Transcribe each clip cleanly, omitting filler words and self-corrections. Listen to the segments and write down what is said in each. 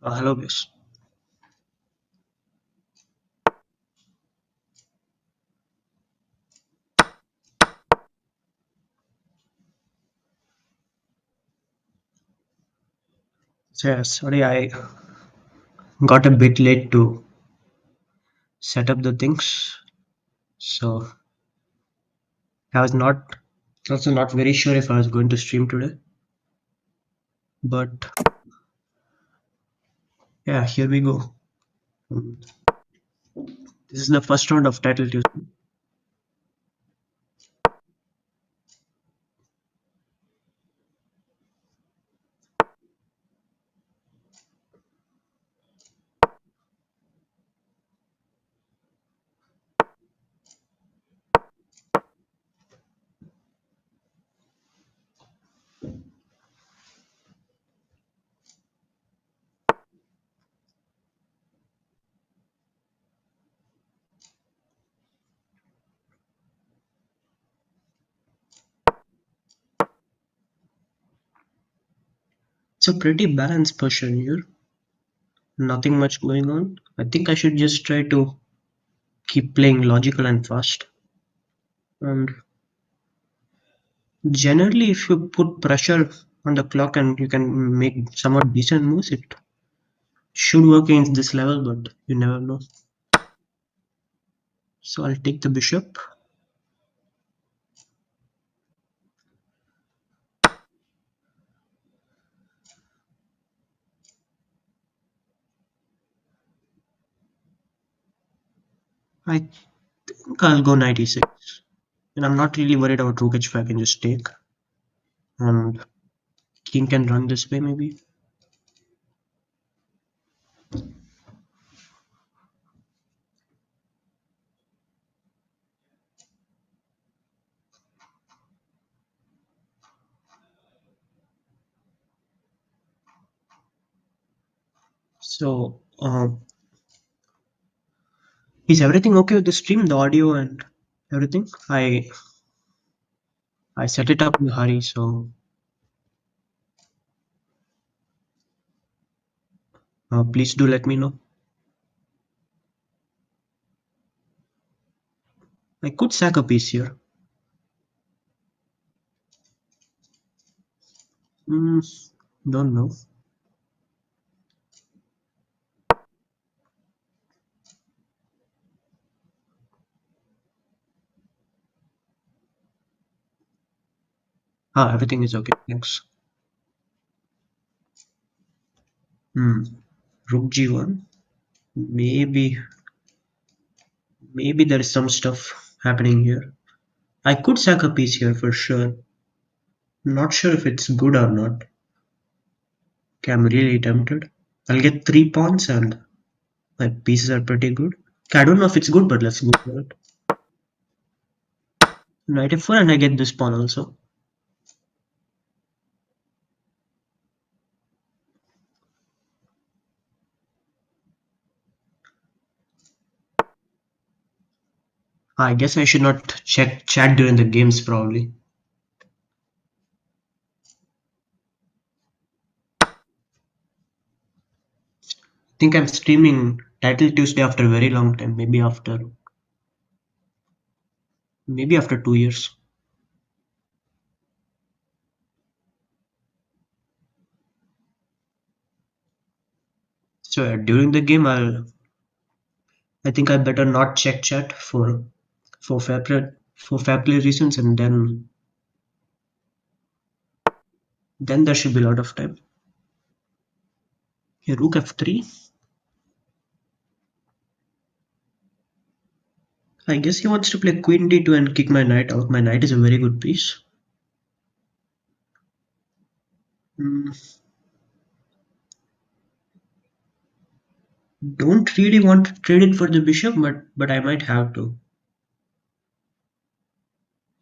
Hello, guys. So, yeah, sorry, I got a bit late to set up the things. So, I was not also not very sure if I was going to stream today. But yeah, here we go. Mm, This is the first round of Title Tuesday. It's a pretty balanced position here. Nothing much going on. I think I should just try to keep playing logical and fast. And generally, if you put pressure on the clock and you can make somewhat decent moves, it should work against this level, but you never know. So I'll take the bishop. I think I'll go knight e6. And I'm not really worried about rook h5. I can just take. And king can run this way maybe. So, is everything okay with the stream, the audio and everything? I set it up in a hurry, so please do let me know. I could sack a piece here. Hmm, don't know. Everything is okay. Thanks. Hmm. Rook g1. Maybe, maybe there is some stuff happening here. I could sack a piece here for sure. Not sure if it's good or not. Okay, I'm really tempted. I'll get three pawns and my pieces are pretty good. Okay, I don't know if it's good, but let's go for it. Knight f4 and I get this pawn also. I guess I should not check chat during the games probably. I think I'm streaming Title Tuesday after a very long time. Maybe after 2 years. So during the game, I think I better not check chat for fair play for fair play reasons, and then there should be a lot of time. Here, rook f3. I guess he wants to play queen d2 and kick my knight out. My knight is a very good piece. Hmm, don't really want to trade it for the bishop, but I might have to.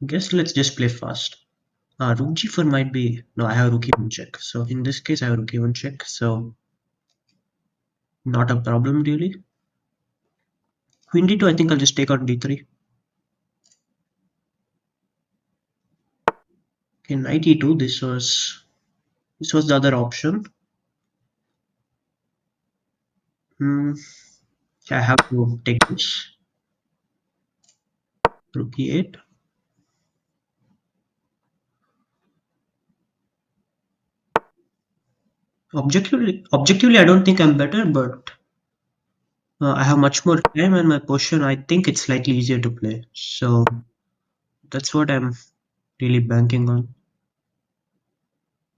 Guess let's just play fast. Rook g4 might be. No, I have rook e1 check. So in this case, I have rook e1 check. So not a problem really. Queen d2, I think I'll just take on d3. Okay, knight e2. This was the other option. Hmm, I have to take this. Rook e8. Objectively, I don't think I'm better, but I have much more time and my position. I think it's slightly easier to play. So that's what I'm really banking on.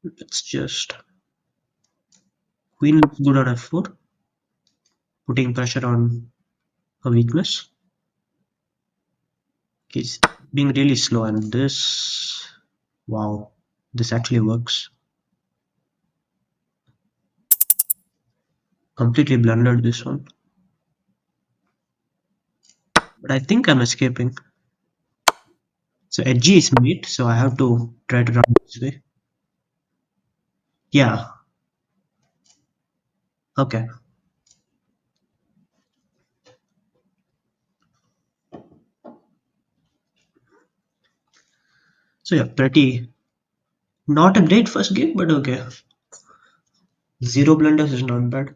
It's just queen looks good on f4, putting pressure on a weakness. He's being really slow, and this, wow, this actually works. Completely blundered this one, but I think I'm escaping. So edgy is mate, so I have to try to run this way. Yeah, okay. So yeah, pretty not a great first game, but okay. Zero blunders is not bad.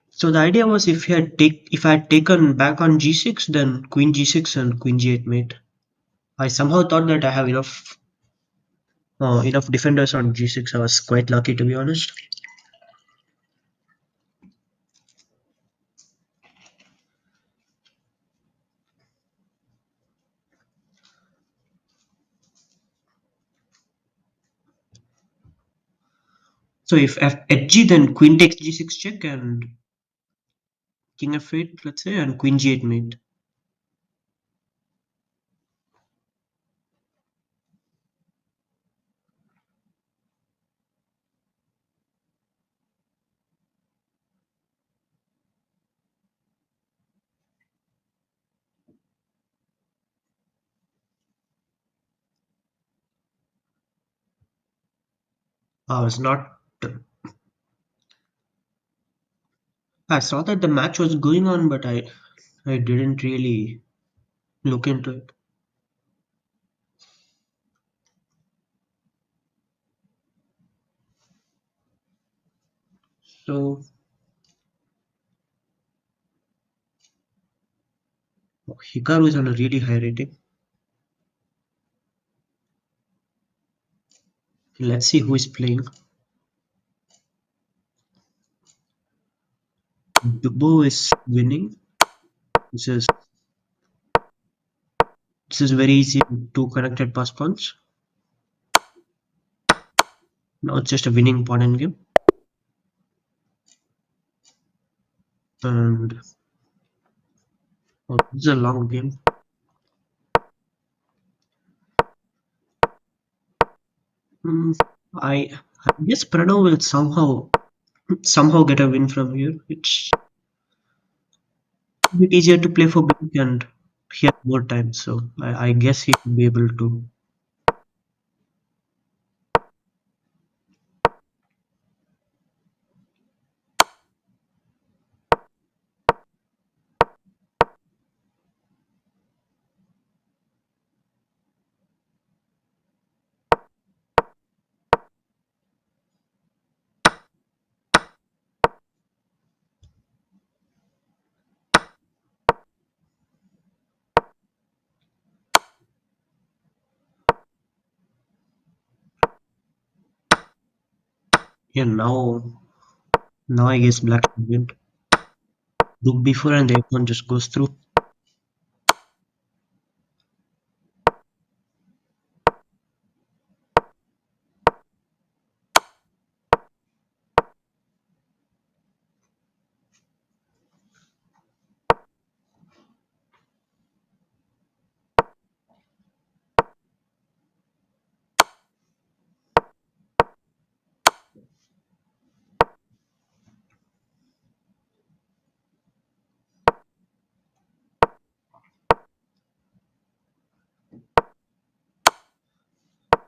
So the idea was if I had taken back on g6, then queen g6 and queen g8 mate. I somehow thought that I have enough defenders on g6. I was quite lucky, to be honest. So if at g, then queen takes g6 check and king f8, let's say, and queen g8 mate. I was not. I saw that the match was going on, but I didn't really look into it. So Hikaru is on a really high rating. Let's see who is playing. Dubo is winning. This is this is very easy. Two connected pass pawns. Now it's just a winning pawn in game. And oh, this is a long game. Hmm, I guess Pranav will somehow get a win from here. It's a bit easier to play for black and he has more time, so I guess he will be able to. Yeah, now I guess black should win. Rook b4 and the pawn just goes through.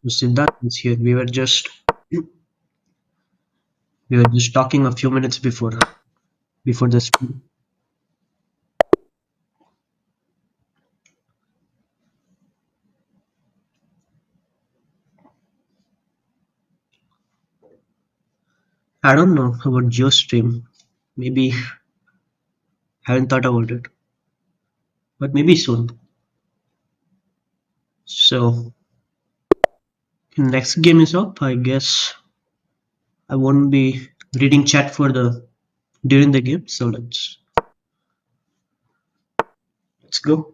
So Siddharth is here. We were just talking a few minutes before the stream. I don't know about GeoStream. Maybe haven't thought about it, but maybe soon. So next game is up. I guess I won't be reading chat for the during the game. So let's go.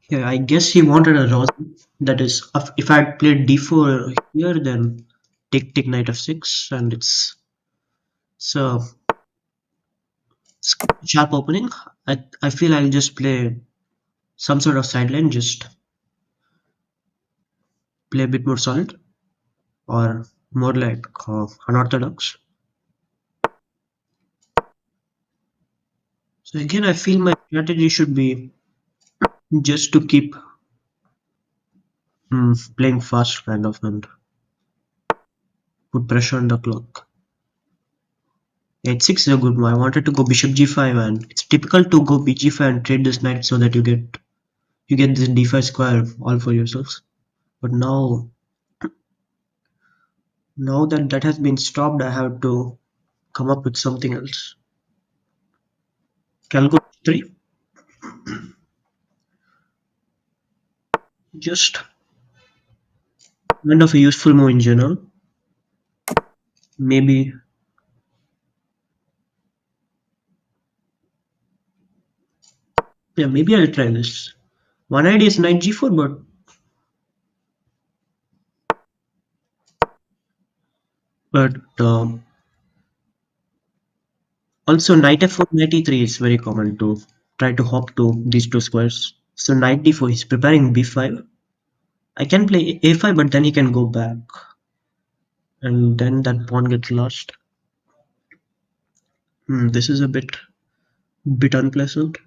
Yeah, I guess he wanted a Rose. That is, if I had played d4 here, then take knight f6, and it's sharp opening. I feel I'll just play some sort of sideline, just play a bit more solid or more like unorthodox. So again, I feel my strategy should be just to keep playing fast kind of and put pressure on the clock. H6 is a good move. I wanted to go bishop g5, and it's typical to go bg5 and trade this knight so that you get this d5 square all for yourselves. But now that that has been stopped, I have to come up with something else. Can I go 3? Just kind of a useful move in general. Maybe, yeah, maybe I'll try this. One idea is knight g4, but also knight f4, knight e3 is very common to try to hop to these two squares. So knight d4, he's preparing b5. I can play a5, but then he can go back, and then that pawn gets lost. This is a bit unpleasant.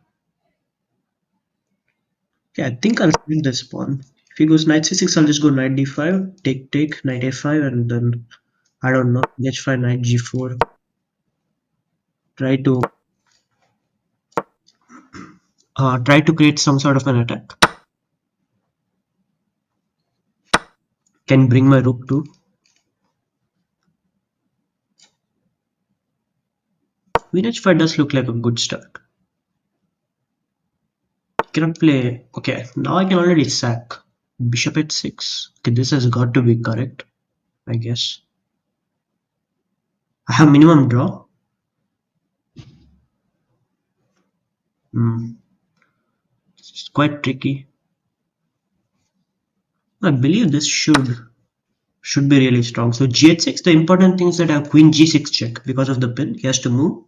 Yeah, I think I'll split this pawn. If he goes knight c6, I'll just go knight d5, take, knight a5, and then I don't know, h5, knight g4. Try to try to create some sort of an attack. Can bring my rook too. Queen h5 does look like a good start. Cannot play. Okay, now I can already sack. Bishop h6. Okay, this has got to be correct, I guess. I have minimum draw. Hmm, it's quite tricky. I believe this should be really strong. So g6. The important thing is that I have queen g6 check because of the pin. He has to move.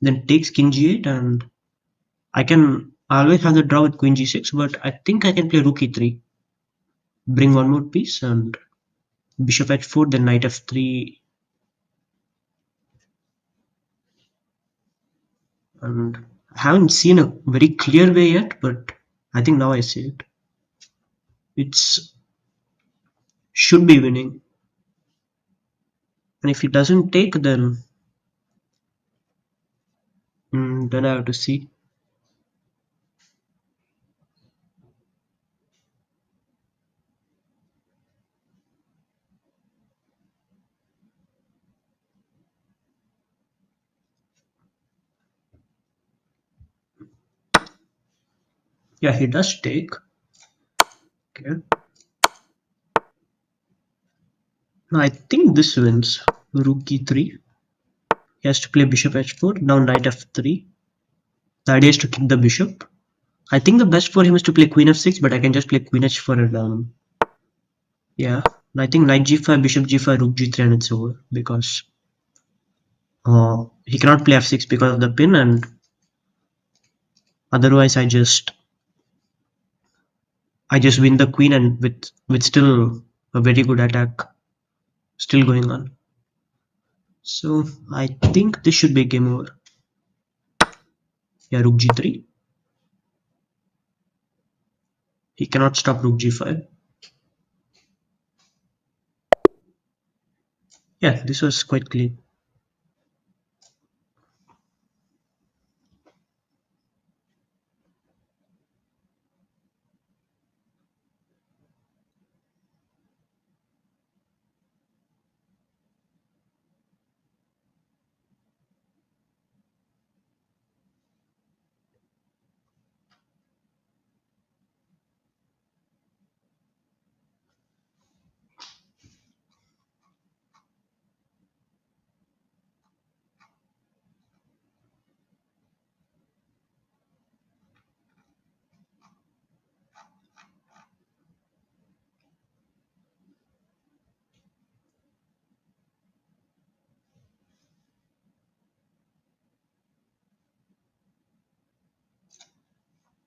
Then takes king g8, and I always have the draw with queen g6, but I think I can play rook e3. Bring one more piece and bishop h4, then knight f3, and I haven't seen a very clear way yet, but I think now I see it. It's should be winning, and if he doesn't take, then I have to see. Yeah, he does take. Okay, now I think this wins. Rook e3. He has to play bishop h4. Now knight f3. The idea is to kick the bishop. I think the best for him is to play queen f6, but I can just play queen h4 and yeah. I think knight g5, bishop g5, rook g3, and it's over because he cannot play f6 because of the pin, and otherwise I just win the queen, and with still a very good attack still going on. So I think this should be game over. Yeah, rook g3. He cannot stop rook g5. Yeah, this was quite clean.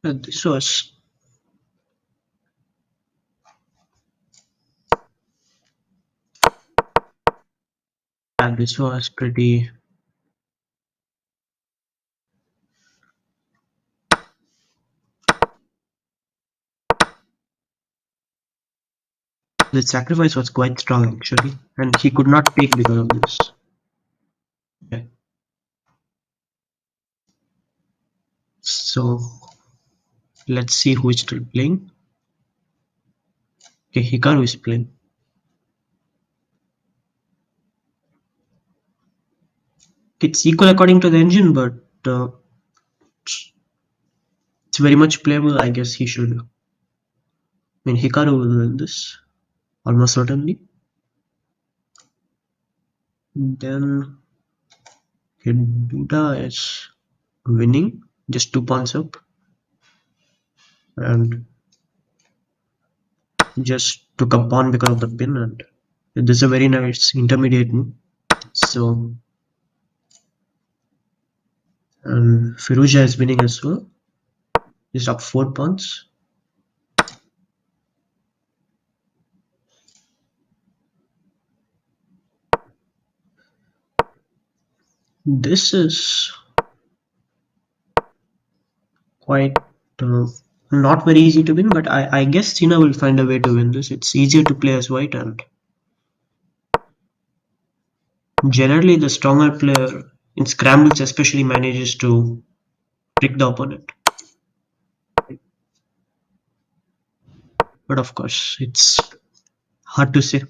This was this was pretty. The sacrifice was quite strong actually, and he could not take because of this. Okay. So let's see who is still playing. Okay, Hikaru is playing. It's equal according to the engine, but it's very much playable. I guess he should. I mean, Hikaru will win this almost certainly. Then Duda is winning, just 2 points up, and just took a pawn because of the pin. And this is a very nice intermediate move. So, and Firouzja is winning as well. He's up 4 pawns. This is quite not very easy to win, but I guess Sina will find a way to win this. It's easier to play as white, and generally the stronger player in scrambles especially manages to trick the opponent. But of course, it's hard to say.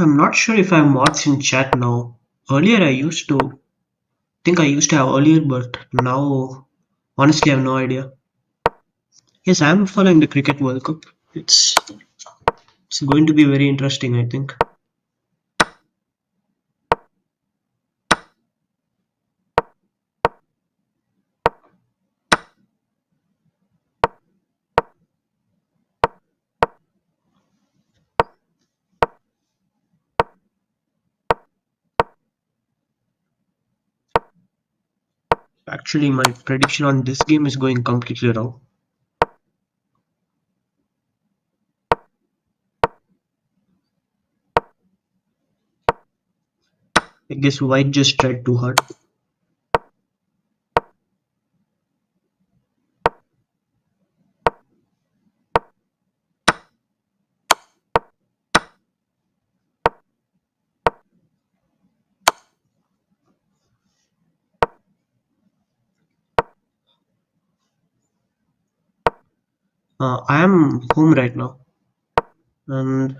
I'm not sure if I have mods in chat now. Earlier I used to think I used to have earlier, but now honestly I have no idea. Yes, I'm following the Cricket World Cup. It's going to be very interesting, I think. Actually, my prediction on this game is going completely wrong. I guess White just tried too hard. I am home right now, and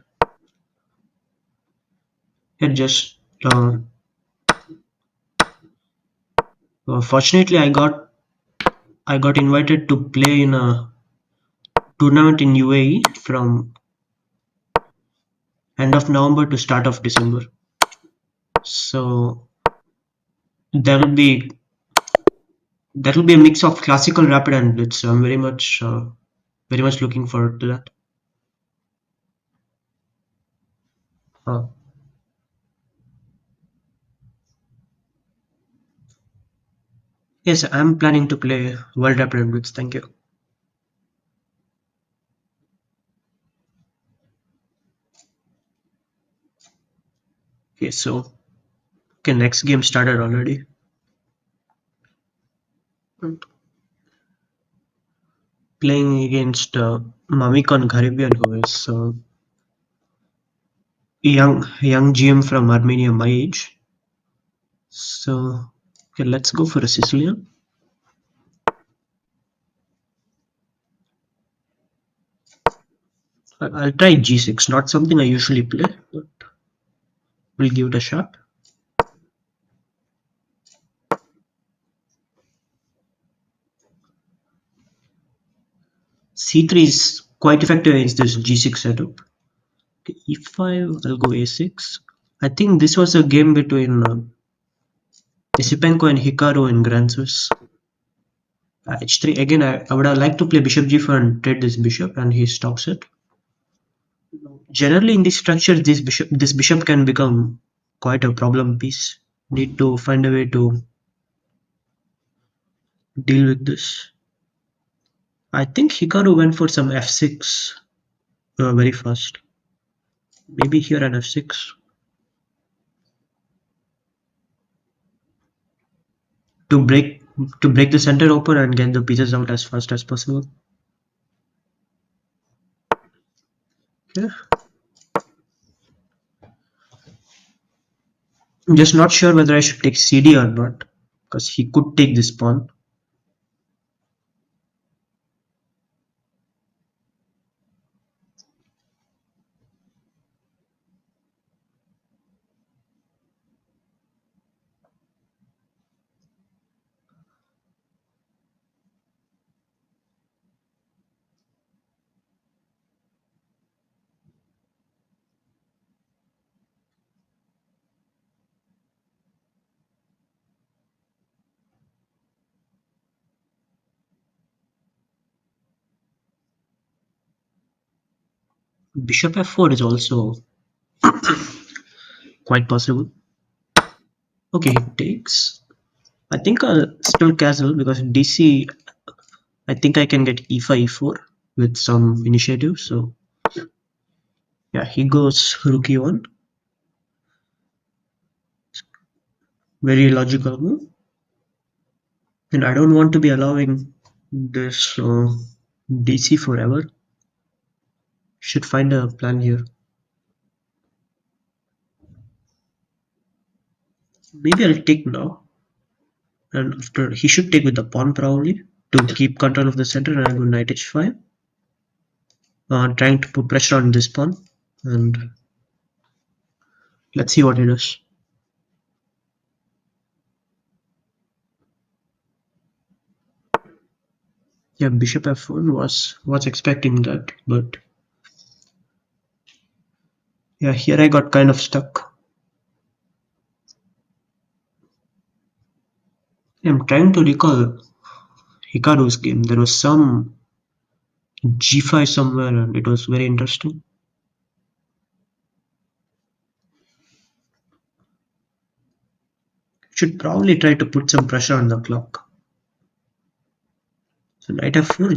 it just fortunately I got invited to play in a tournament in UAE from end of November to start of December. So there will be a mix of classical, rapid, and blitz. So I'm very much looking forward to that. Uh, Yes, I'm planning to play World Rapid Blitz. Thank you. Okay, so okay, next game started already. Playing against Mamikon Caribbean, who is young GM from Armenia, my age. So okay, let's go for a Sicilian. I'll try G6. Not something I usually play, but we'll give it a shot. C3 is quite effective against this G6 setup. Okay, E5. I'll go A6. I think this was a game between Isipenko and Hikaru in Grand Swiss. H3 again. I would have liked to play Bishop G4 and trade this bishop, and he stops it. Generally, in this structure, this bishop can become quite a problem piece. Need to find a way to deal with this. I think Hikaru went for some f6 very fast. Maybe here an f6 to break the center open and get the pieces out as fast as possible. Yeah. I'm just not sure whether I should take CD or not, because he could take this pawn. Bishop f4 is also quite possible. Okay, he takes. I think I'll still castle because DC. I think I can get e5, e4 with some initiative. So yeah, he goes rook e1. Very logical move. And I don't want to be allowing this DC forever. Should find a plan here. Maybe I'll take now. And after he should take with the pawn probably to keep control of the center, and I'll go knight h5. Trying to put pressure on this pawn, and let's see what he does. Yeah, bishop f1 was expecting that, but yeah, here I got kind of stuck. I'm trying to recall Hikaru's game. There was some g5 somewhere, and it was very interesting. Should probably try to put some pressure on the clock. So knight f4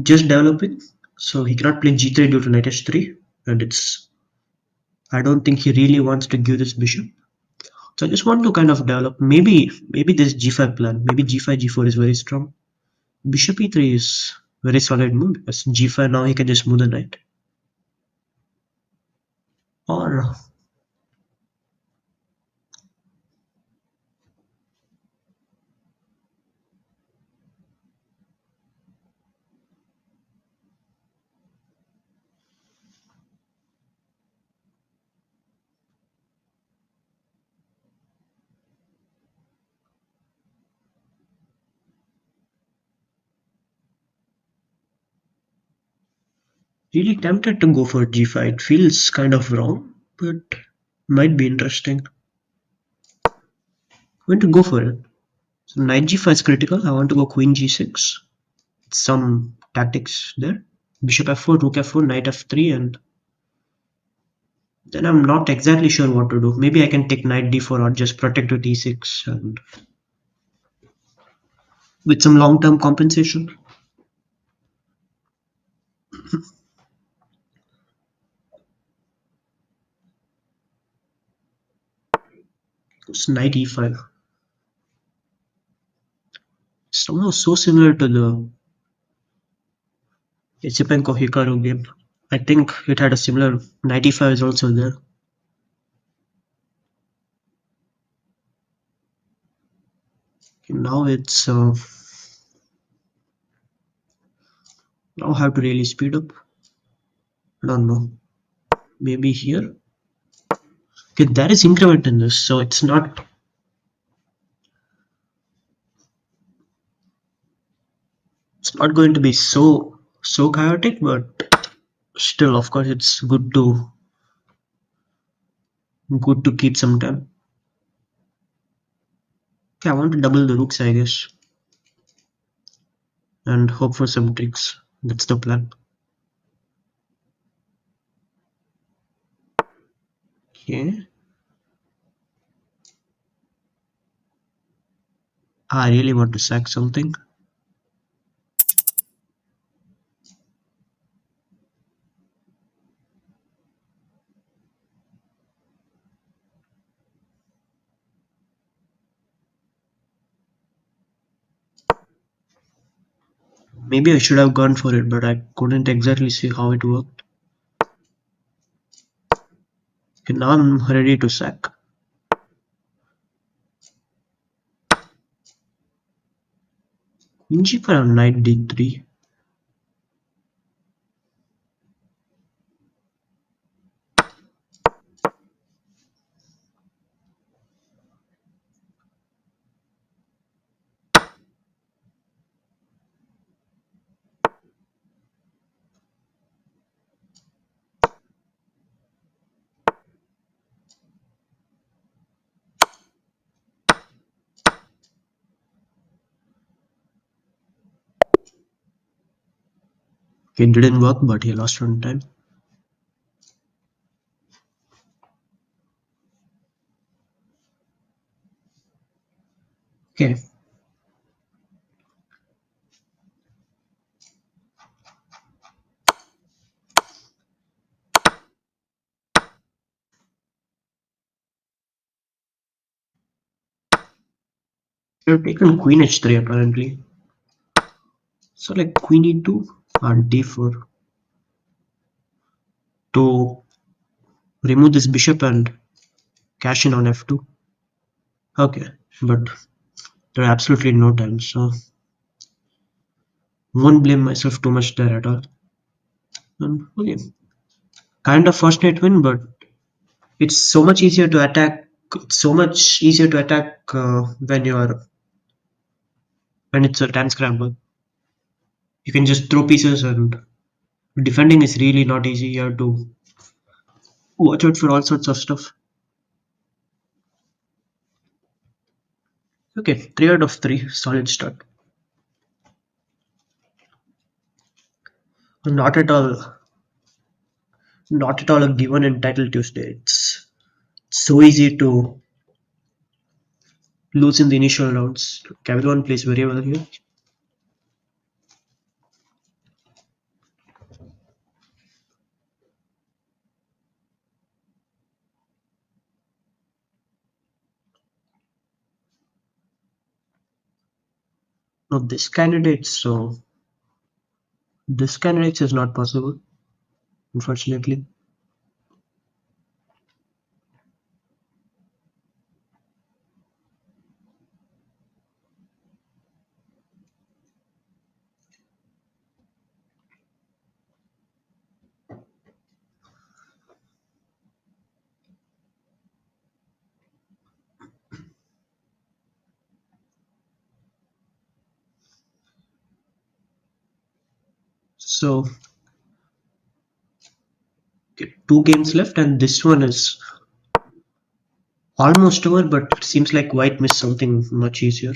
just developing. So he cannot play g3 due to knight h3, and it's I don't think he really wants to give this bishop. So I just want to kind of develop. Maybe this g5 plan. Maybe g5 g4 is very strong. Bishop e3 is very solid move because g5 now he can just move the knight. Or really tempted to go for g5. It feels kind of wrong, but might be interesting. Going to go for it. So knight g5 is critical. I want to go queen g6. Some tactics there. Bishop f4, rook f4, knight f3, and Then I'm not exactly sure what to do. Maybe I can take knight d4 or just protect with e6 and with some long-term compensation. It's knight e5. Somehow so similar to the Isipenko Hikaru game. I think it had a similar knight e5 is also there. Now it's now I have to really speed up. I don't know. Maybe here. Okay, there is increment in this, so it's not going to be so chaotic, but still, of course, it's good to keep some time. Okay, I want to double the rooks, I guess, and hope for some tricks. That's the plan. Okay. I really want to sack something. Maybe I should have gone for it, but I couldn't exactly see how it worked. Okay, now I'm ready to sack. Queen g4 on knight d3. Okay, it didn't work, but he lost one time. Okay, you've taken queen h3 apparently. So like queen e2 and d4 to remove this bishop and cash in on f2. Okay, but there are absolutely no time, so won't blame myself too much there at all. Okay, kind of fortunate win, but it's so much easier to attack. It's so much easier to attack when it's a time scramble. You can just throw pieces, and defending is really not easy. You have to watch out for all sorts of stuff. Okay, 3 out of 3, solid start. Not at all, not at all a given in Title Tuesday. It's so easy to lose in the initial rounds. Everyone plays very well here. Now this candidate is not possible, unfortunately. So okay, 2 games left, and this one is almost over. But it seems like White missed something much easier.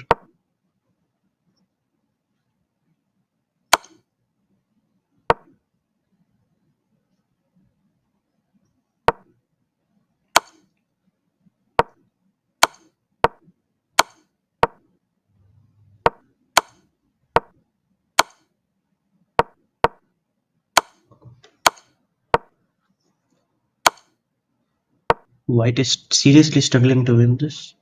White is seriously struggling to win this.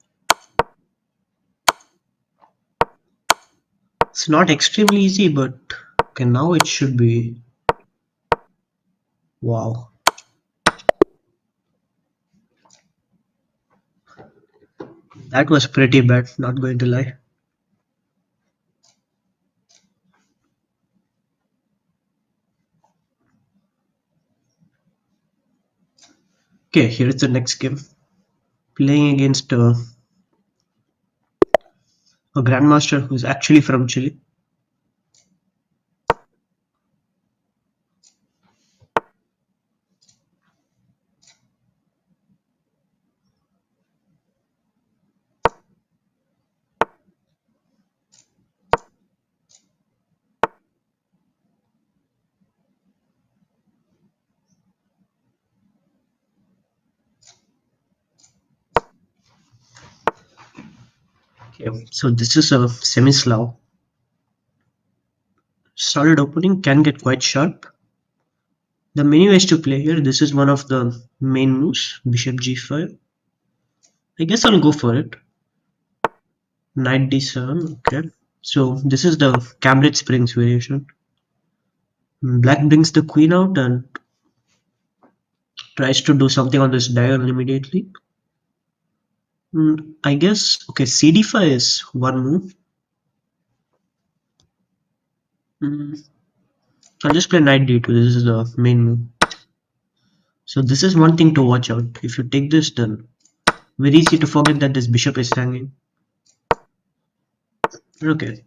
It's not extremely easy, but okay, now it should be. Wow. That was pretty bad, not going to lie. Okay, here's the next game. Playing against a grandmaster who's actually from Chile. Okay, so this is a semi-Slav. Solid opening can get quite sharp. The many ways to play here. This is one of the main moves. Bishop g5. I guess I'll go for it. Knight d7. Okay. So this is the Cambridge Springs variation. Black brings the queen out and tries to do something on this diagonal immediately. I guess okay. cd5 is one move. Mm, I'll just play knight d2. This is the main move. So this is one thing to watch out. If you take this, then very easy to forget that this bishop is hanging. Okay,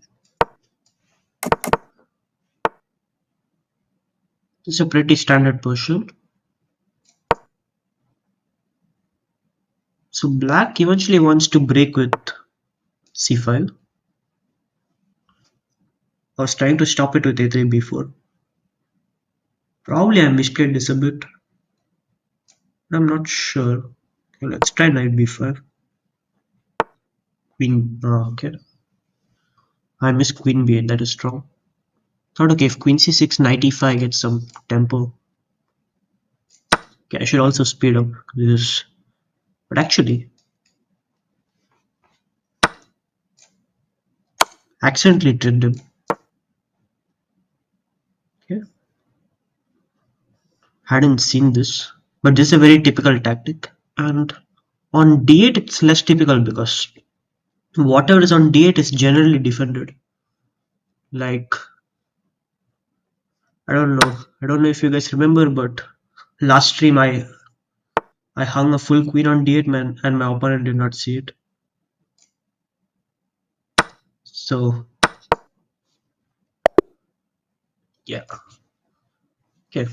this is a pretty standard position. So black eventually wants to break with c5. I was trying to stop it with a3 before. Probably I misplayed this a bit. I'm not sure. Okay, let's try knight b5. Queen. Okay. I missed queen b8. That is strong. Thought okay, if queen c6, knight e5 gets some tempo. Okay, I should also speed up this. But actually, accidentally tricked him. Okay. Hadn't seen this. But this is a very typical tactic. And on d8 it's less typical because whatever is on d8 is generally defended. Like I don't know if you guys remember, but last stream I hung a full queen on d8 man and my opponent did not see it. So yeah. Okay.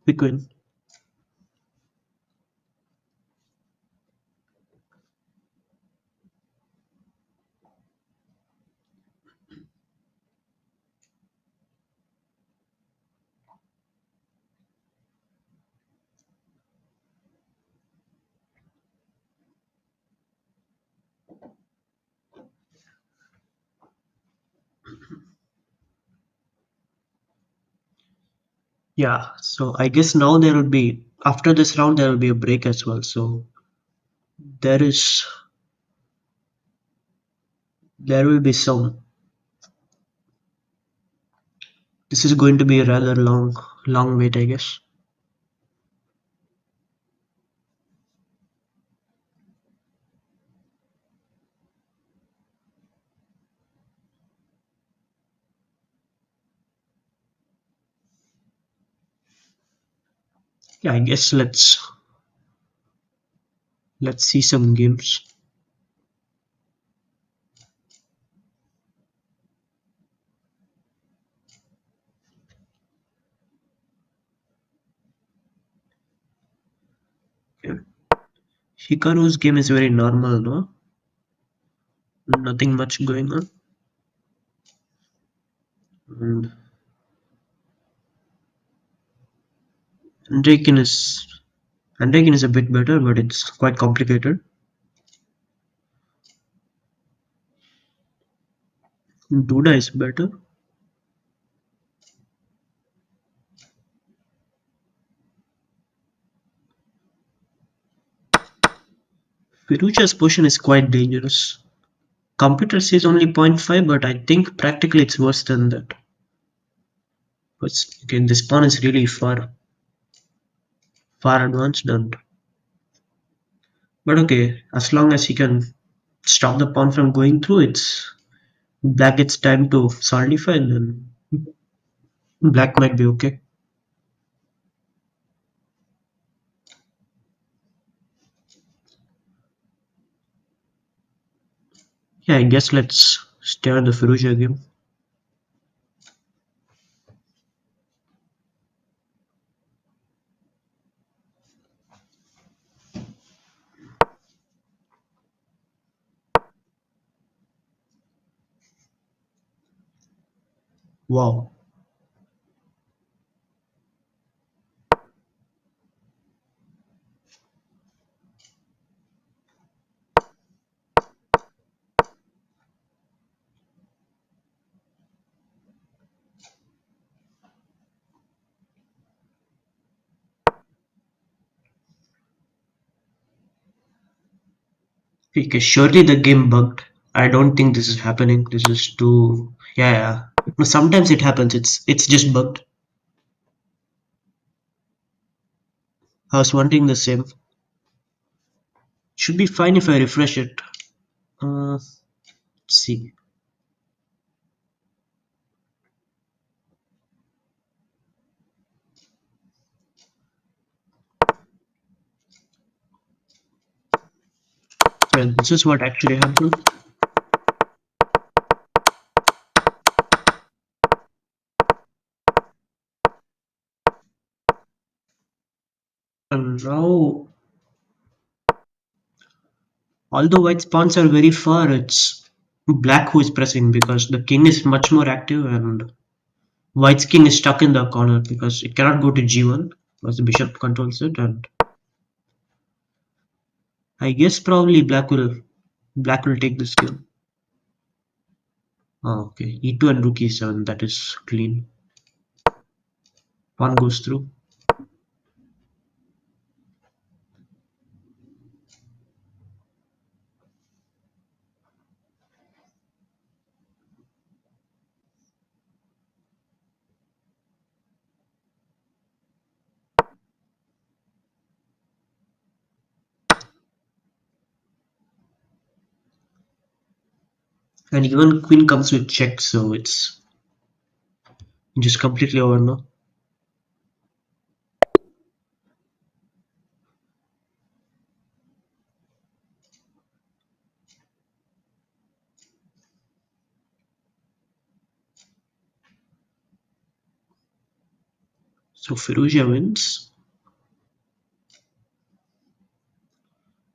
Quick win. Yeah. So I guess now there will be after this round there will be a break as well. So there is there will be some this is going to be a rather long wait I guess. Yeah, I guess let's see some games. Okay. Hikaru's game is very normal, no? Nothing much going on. And Andreikin is a bit better, but it's quite complicated. Duda is better. Firuza's position is quite dangerous. Computer says only 0.5, but I think practically it's worse than that. But again, this pawn is really far advanced, and but okay, as long as he can stop the pawn from going through, it's black gets time to solidify, and then black might be okay. Yeah, I guess let's stare at the Firouzja game. Wow. Okay, surely the game bugged. I don't think this is happening. This is too. Yeah, yeah. No, sometimes it happens. It's just bugged. I was wondering the same. Should be fine if I refresh it. Let's see. Well, this is what actually happened. And now, although white's pawns are very far, it's black who is pressing because the king is much more active and white's king is stuck in the corner because it cannot go to g1 because the bishop controls it. And I guess probably black will take this game. Oh, okay, e2 and rook e7. That is clean. Pawn goes through. And even queen comes with check, so it's just completely over now. So Firouzja wins.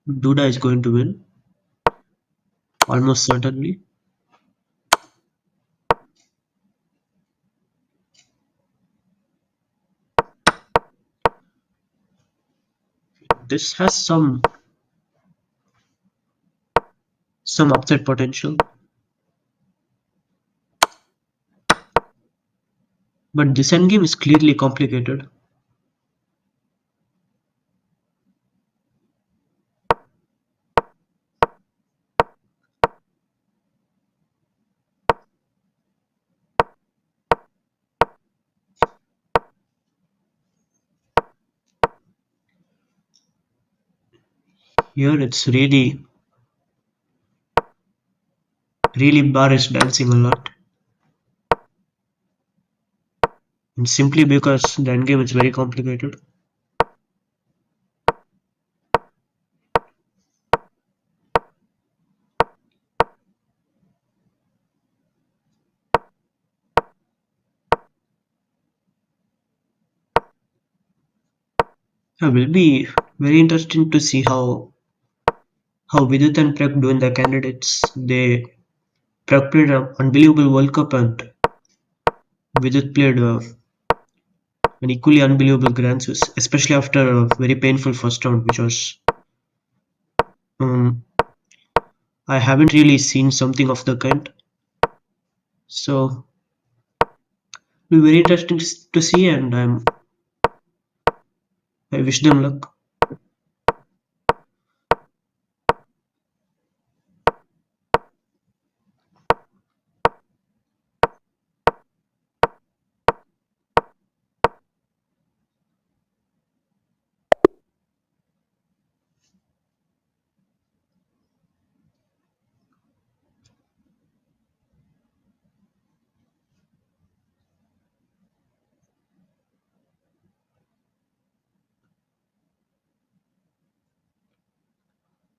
Duda is going to win, almost certainly. This has some upset potential, but this endgame is clearly complicated. Here it's really bar is dancing a lot, and simply because the endgame is very complicated. It will be very interesting to see how Vidit and Prek do in the candidates. Prek played an unbelievable World Cup and Vidit played an equally unbelievable Grand Swiss, especially after a very painful first round, which was um, I haven't really seen something of the kind. So it'll be very interesting to see, and I wish them luck.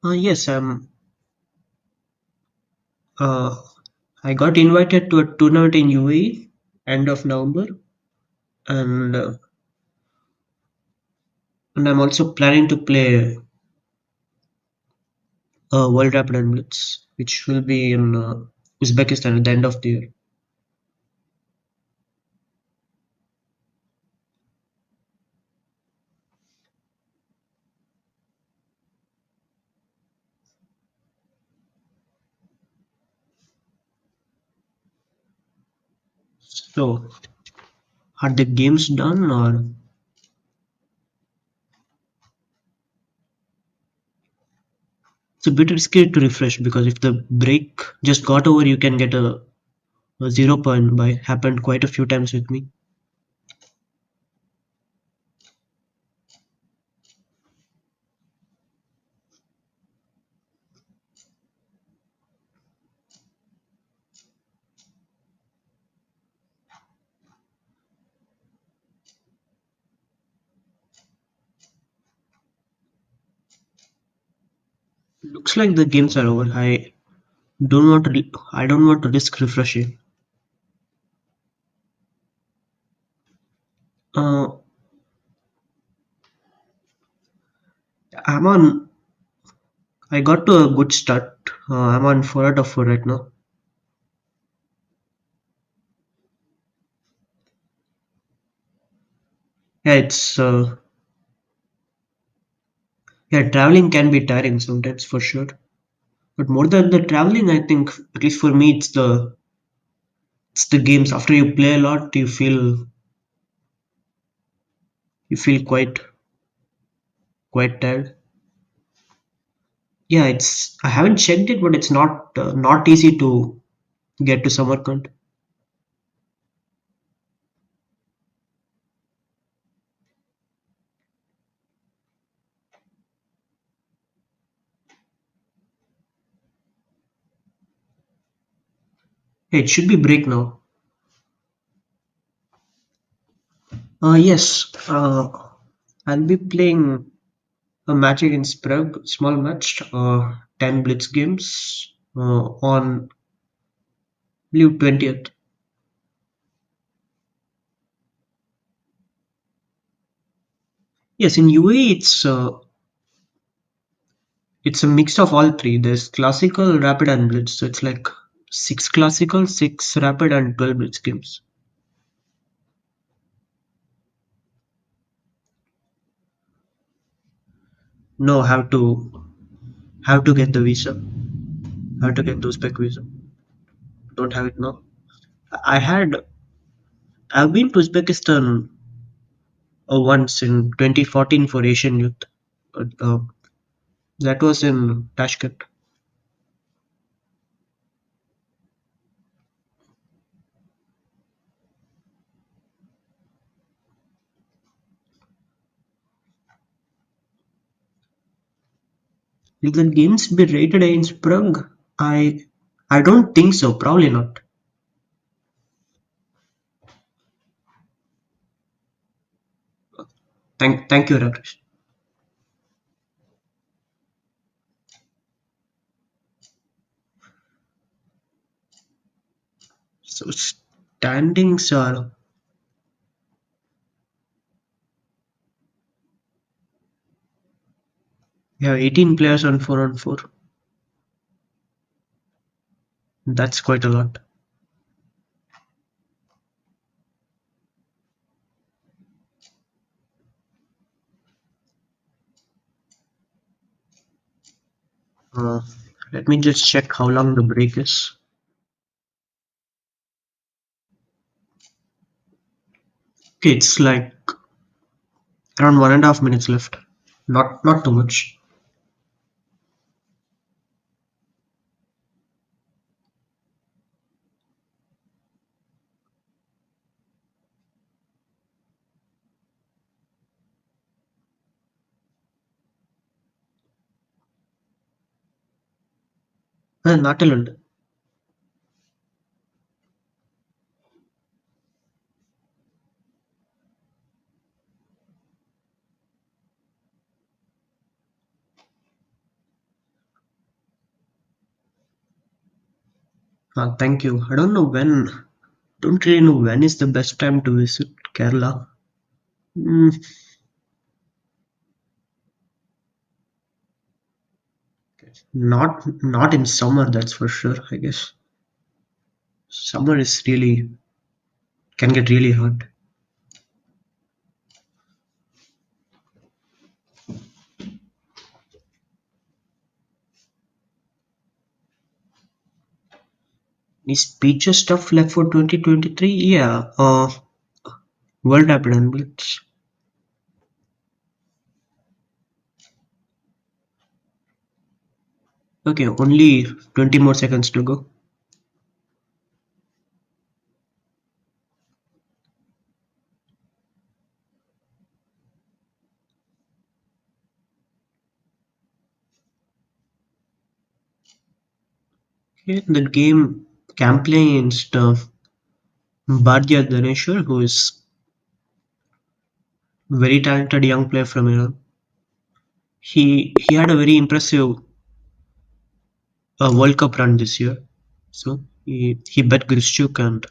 Yes, uh, I got invited to a tournament in UAE end of November, and uh, and I'm also planning to play World Rapid and Blitz, which will be in Uzbekistan at the end of the year. So, are the games done, or it's a bit risky to refresh because if the break just got over, you can get a 0 point by happened quite a few times with me. Looks like the games are over. I don't want to risk refreshing. Uh, I'm on. I got to a good start. I'm on 4 out of 4 right now. Yeah, it's yeah, traveling can be tiring sometimes for sure. But more than the traveling, I think at least for me, it's the games. After you play a lot, you feel quite tired. Yeah, it's I haven't checked it, but it's not easy to get to Samarkand. Hey, it should be break now. Yes, I'll be playing a match against Prague, small match, 10 Blitz games on I believe 20th. Yes, in UAE it's a mix of all three. There's classical, rapid, and blitz. So it's like six classical, six rapid, and 12 blitz games. No, have to get the visa. Have to get the Uzbek visa. Don't have it now. I had I've been to Uzbekistan once in 2014 for Asian Youth. That was in Tashkent. Will the games be rated against Prague? I don't think so. Probably not. Thank you, Rakesh. So standings are we have 18 players on 4 on 4. That's quite a lot. Uh, Let me just check how long the break is. Okay, it's like around 1.5 minutes left. Not too much. നാട്ടിലുണ്ട്. Thank you. I don't know when. Don't really know when is the best time to visit Kerala. Mm, not in summer, that's for sure. I guess summer is really can get really hot. Any speeches stuff left for 2023? Yeah. World Happened Blitz. Okay, only 20 more seconds to go. Okay, the game can play against Bhardiya Dhaneshwar, who is very talented young player from Iran. He had a very impressive World Cup run this year. So he bet Grishchuk and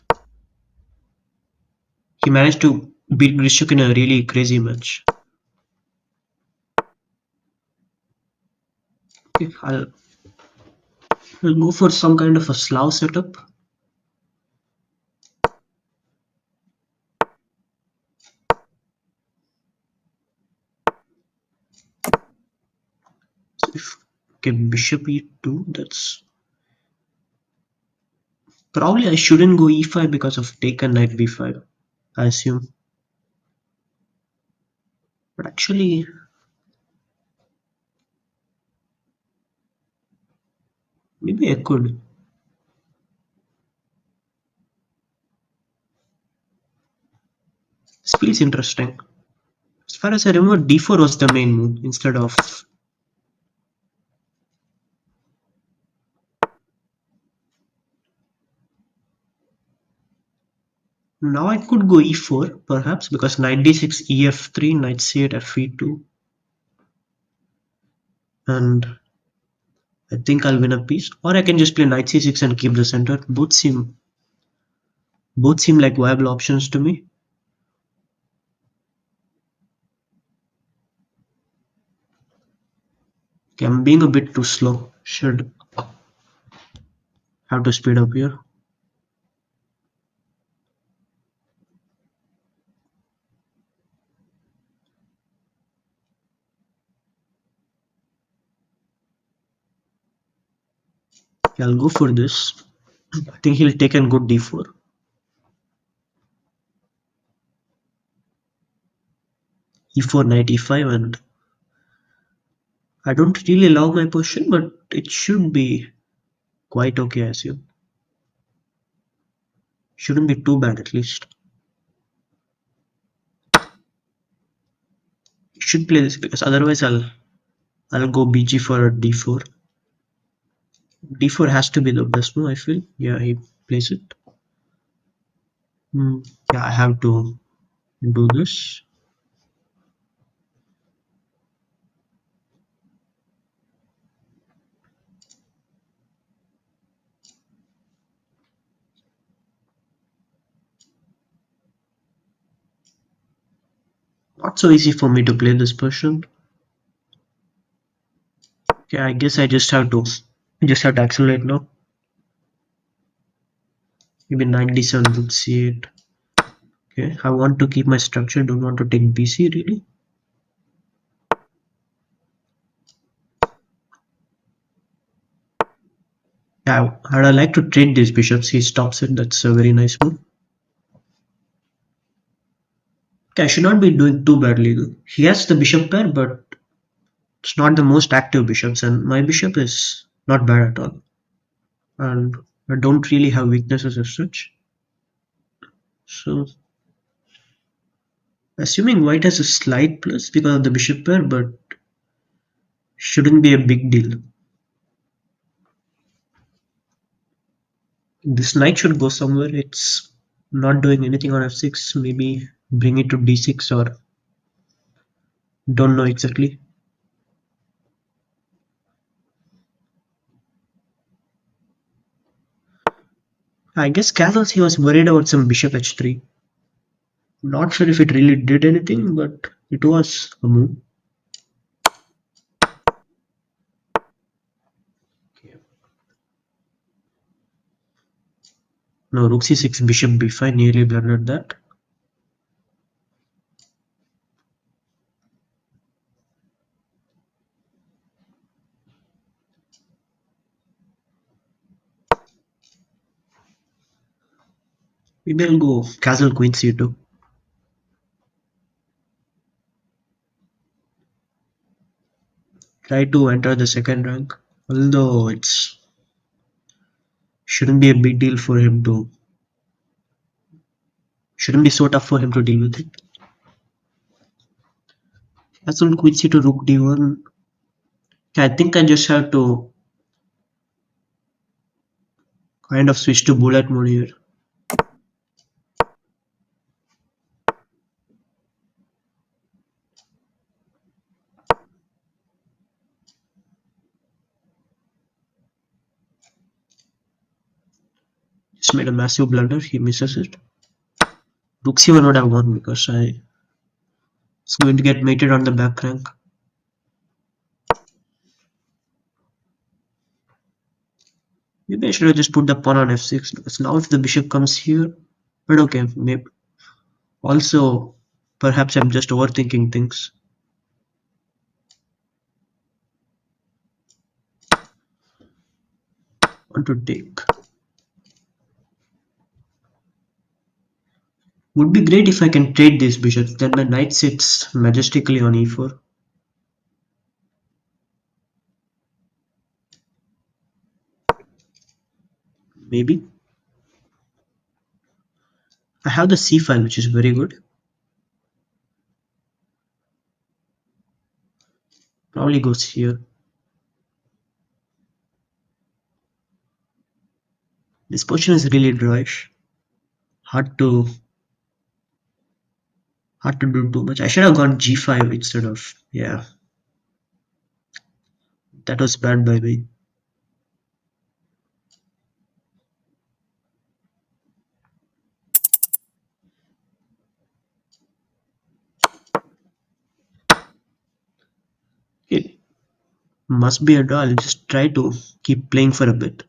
he managed to beat Grishchuk in a really crazy match. Okay, I'll go for some kind of a Slav setup. So if okay, Bishop E2, that's probably I shouldn't go E5 because of taken knight B5, I assume. But actually, maybe I could. This feels interesting. As far as I remember, D4 was the main move instead of. Now I could go E4 perhaps because knight D6, EF3, knight C8, FE2, and I think I'll win a piece. Or I can just play knight C6 and keep the center. Both seem like viable options to me. Okay, I'm being a bit too slow. Should have to speed up here. Okay, I'll go for this. I think he'll take a good D4. E4, knight E5, and I don't really love my position, but it should be quite okay, I assume. Shouldn't be too bad at least. Should play this because otherwise I'll go BG for a D4. D4 has to be the best move, I feel. Yeah, he plays it. Yeah, I have to do this. Not so easy for me to play this person. Okay, I guess I just have to accelerate now. Maybe 97 would see it. Okay, I want to keep my structure, don't want to take BC really. Yeah, I'd like to trade these bishops. He stops it. That's a very nice move. Okay, I should not be doing too badly. He has the bishop pair, but it's not the most active bishops, and my bishop is not bad at all. And I don't really have weaknesses as such. So, assuming white has a slight plus because of the bishop pair, but shouldn't be a big deal. This knight should go somewhere. It's not doing anything on f6. Maybe bring it to d6 or don't know exactly. I guess Castles he was worried about some bishop h3. Not sure if it really did anything, but it was a move. Now rook c6, bishop b5, nearly blundered that. Maybe I'll go castle queen c2. Try to enter the second rank. Although it's shouldn't be a big deal for him to shouldn't be so tough for him to deal with it. Castle queen c2, rook d1. I think I just have to kind of switch to bullet mode here. Just made a massive blunder. He misses it. Rook c1 would have won because I was going to get mated on the back rank. Maybe I should have just put the pawn on f6 because now if the bishop comes here, but okay, maybe also perhaps I'm just overthinking things. Want to take. Would be great if I can trade these bishops. Then my knight sits majestically on e4. Maybe. I have the c file, which is very good. Probably goes here. This position is really drawish. Hard to do too much. I should have gone g5 instead of, yeah, that was bad by me. It must be a draw. I'll just try to keep playing for a bit.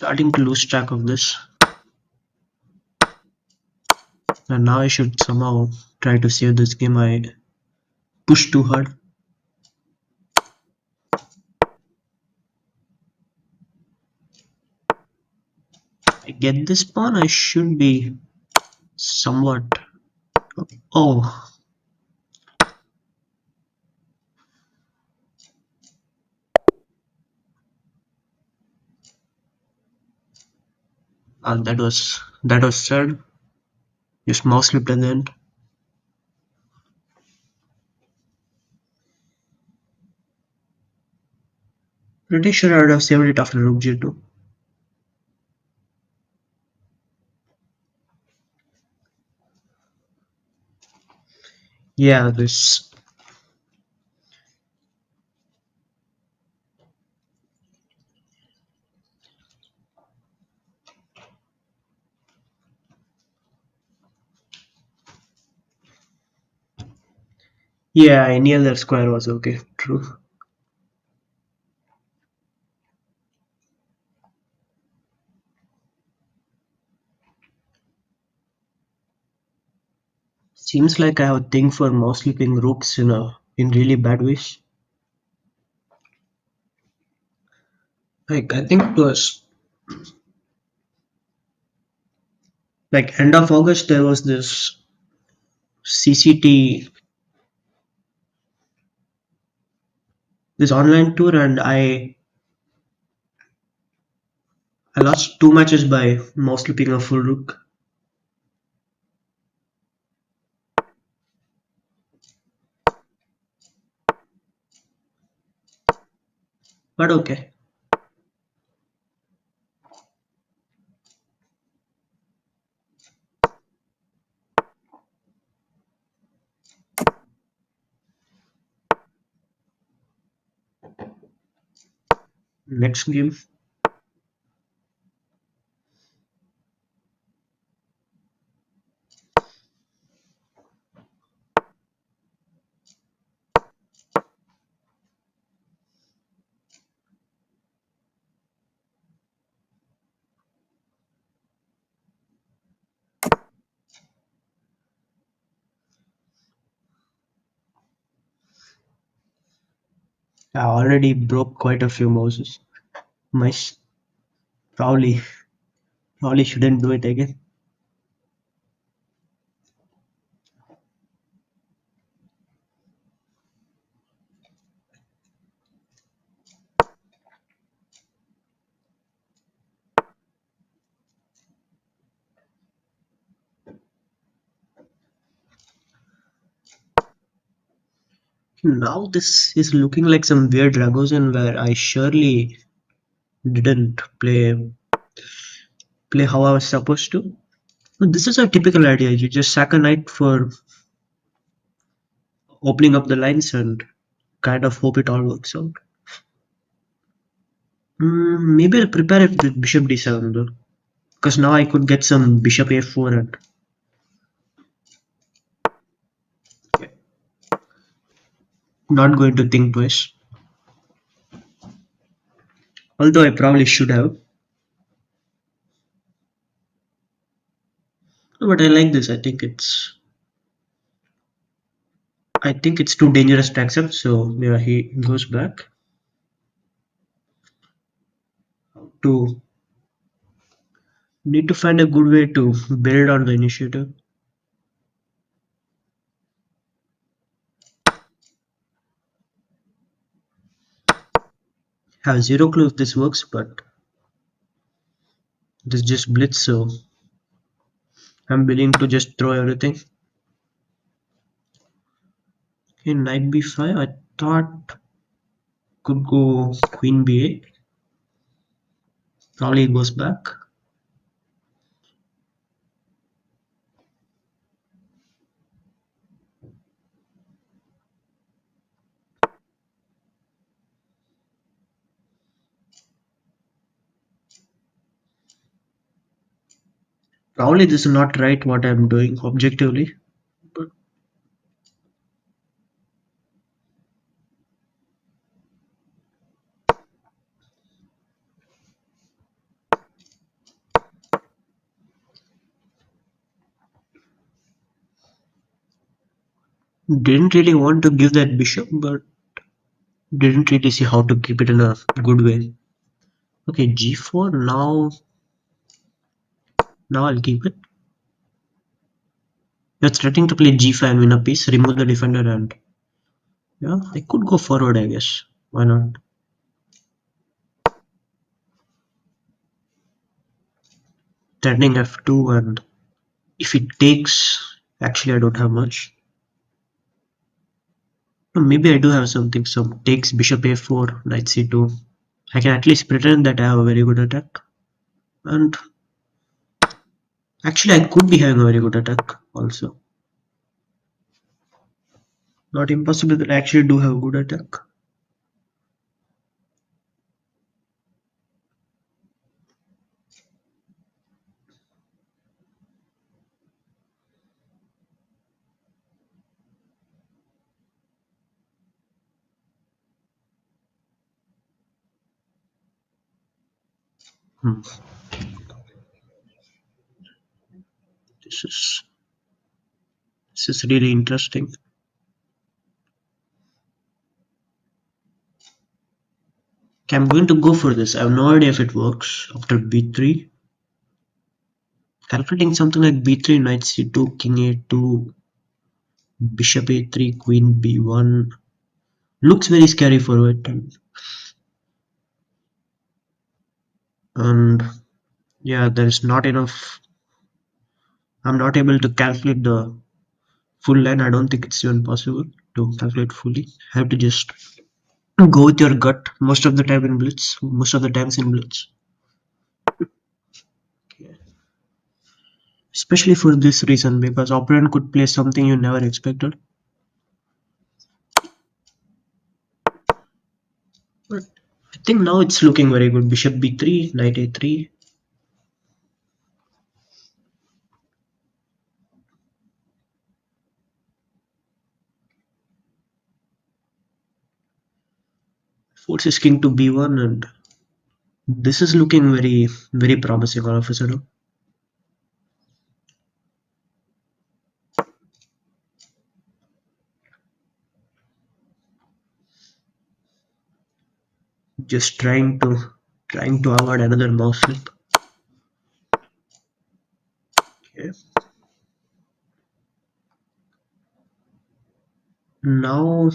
Starting to lose track of this. And now I should somehow try to save this game. I pushed too hard. I get this pawn, I should be somewhat. Oh, That was sad. Just mouse slipped at the end. Pretty sure I would have saved it after Rook G2. Yeah, this. Yeah, any other square was okay. True. Seems like I have a thing for mouse slipping rooks in really bad ways. Like I think it was like end of August there was this CCT, this online tour, and I lost two matches by mouse slipping a full rook. But okay. Next game. I already broke quite a few mouses. Mice. Probably shouldn't do it again. Now this is looking like some weird Ragozin where I surely didn't play how I was supposed to. But this is a typical idea. You just sack a knight for opening up the lines and kind of hope it all works out. Maybe I'll prepare it with bishop d7 though, because now I could get some bishop a4 and yeah, not going to think twice. Although I probably should have. But I like this. I think it's too dangerous to accept. So yeah, he goes back to need to find a good way to build on the initiative. Have zero clue if this works, but this just blitz, so I'm willing to just throw everything. In knight b5, I thought could go queen b8. Probably it goes back. Probably this is not right what I'm doing objectively, but didn't really want to give that bishop, but didn't really see how to keep it in a good way. Okay, g4. Now I'll keep it. You're threatening to play g5 and win a piece, remove the defender, and yeah, I could go forward, I guess. Why not? threatening f2, and if it takes, actually I don't have much. No, maybe I do have something. Some takes bishop a4, knight c2. I can at least pretend that I have a very good attack. And actually I could be having a very good attack also. Not impossible that I actually do have a good attack. Hmm. This is this is really interesting. Okay, I'm going to go for this. I have no idea if it works. After b3, calculating something like b3, knight c2, king a2, bishop a3, queen b1 looks very scary for it. And yeah, there's not enough. I'm not able to calculate the full line. I don't think it's even possible to calculate fully. I have to just go with your gut most of the time in blitz. Most of the times in blitz. Especially for this reason, because opponent could play something you never expected. But I think now it's looking very good. Bishop b3, knight a3. Forces king to b1, and this is looking very, very promising all of a sudden. Just trying to avoid another mouse slip. Okay. Now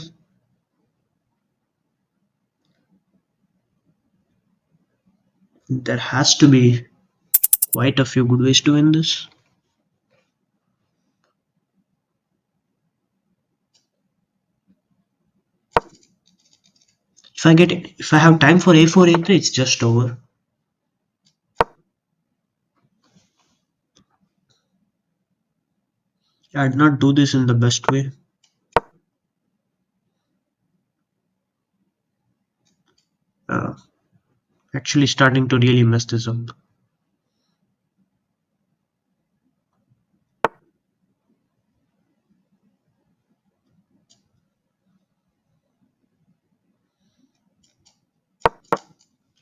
there has to be quite a few good ways to win this. If I have time for a4 a3, it's just over. I did not do this in the best way. Uh, Actually starting to really mess this up.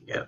Yeah.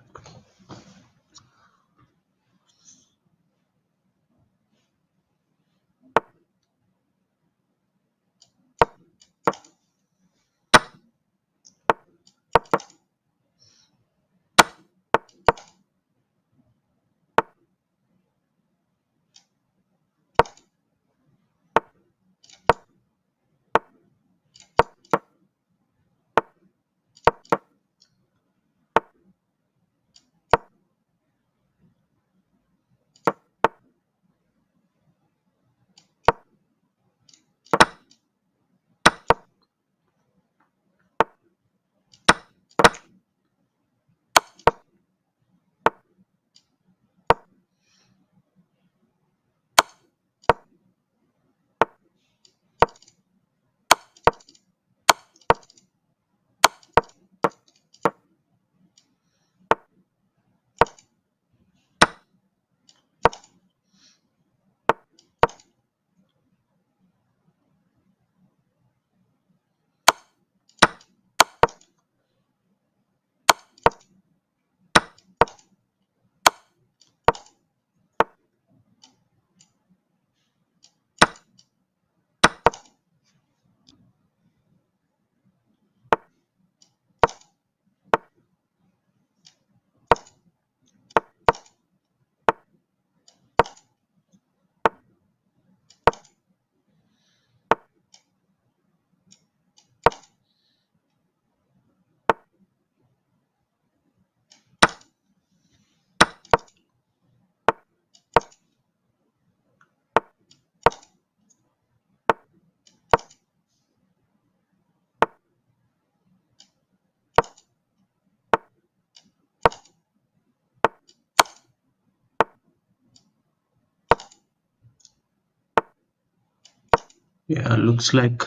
Yeah, looks like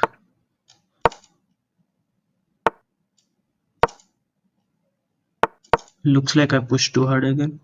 I pushed too hard again.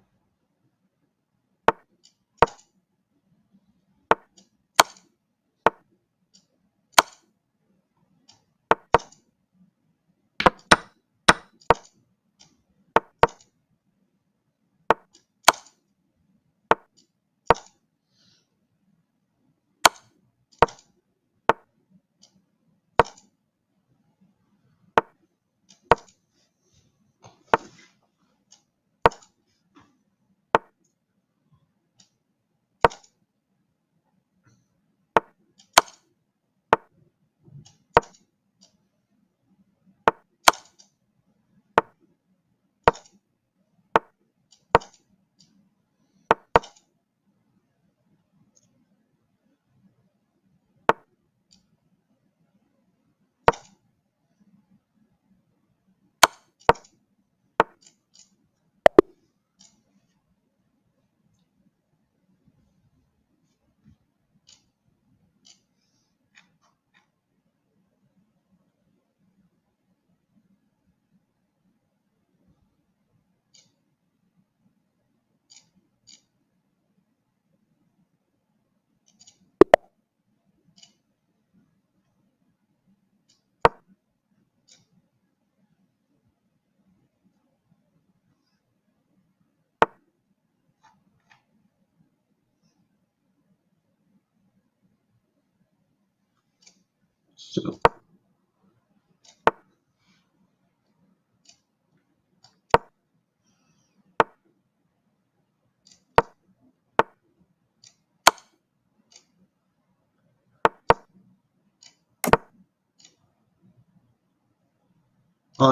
So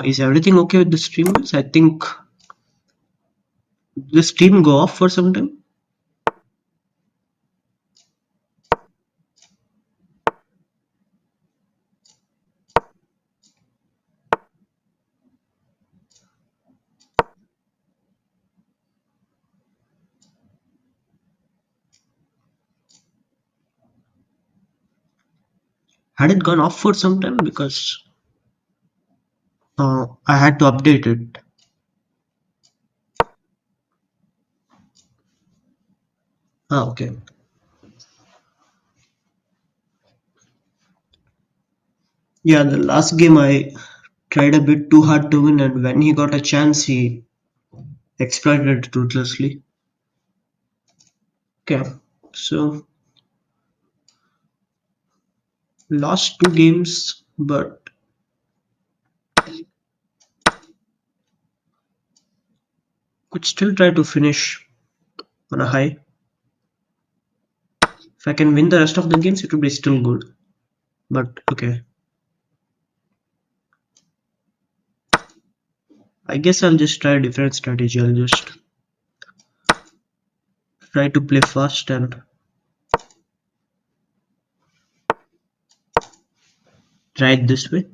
is everything okay with the stream? Guys? I think the stream go off for some time. Had it gone off for some time because I had to update it. Ah, okay. Yeah, the last game I tried a bit too hard to win, and when he got a chance, he exploited it ruthlessly. Okay, so lost two games, but could still try to finish on a high. If I can win the rest of the games, it would be still good. But okay, I guess I'll just try a different strategy. I'll just try to play fast and try it this way.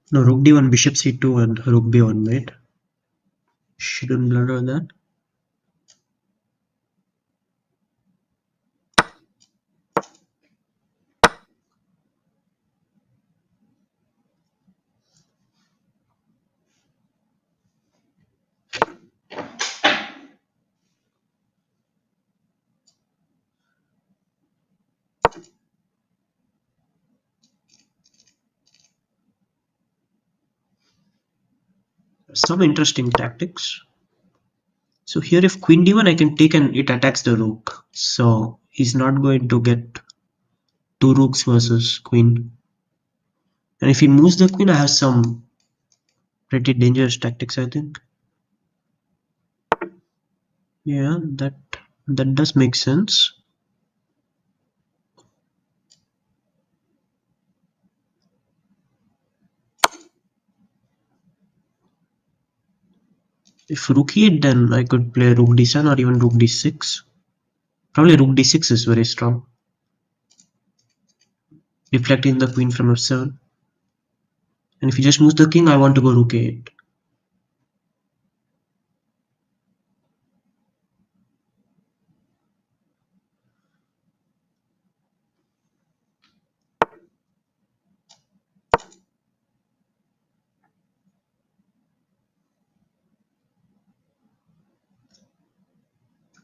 No, rook d1, bishop c2, and rook b1, mate. Shouldn't blunder that. Some interesting tactics. So here if queen d1 I can take and it attacks the rook. So he's not going to get two rooks versus queen. And if he moves the queen I have some pretty dangerous tactics I think. Yeah, that does make sense. If rook e8 then I could play rook d7 or even rook d6. Probably rook d6 is very strong. reflecting the queen from f7. And if he just moves the king, I want to go rook a8.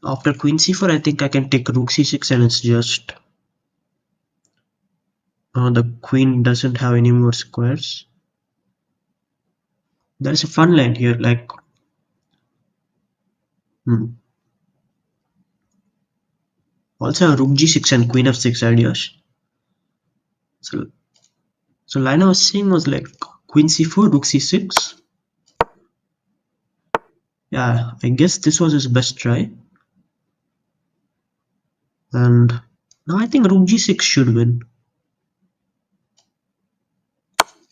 After queen c4, I think I can take rook c6, and it's just the queen doesn't have any more squares. There's a fun line here, like hmm. Also rook g6 and queen f6 ideas. So, so line I was seeing was like queen c4, rook c6. Yeah, I guess this was his best try. And now I think rook g6 should win.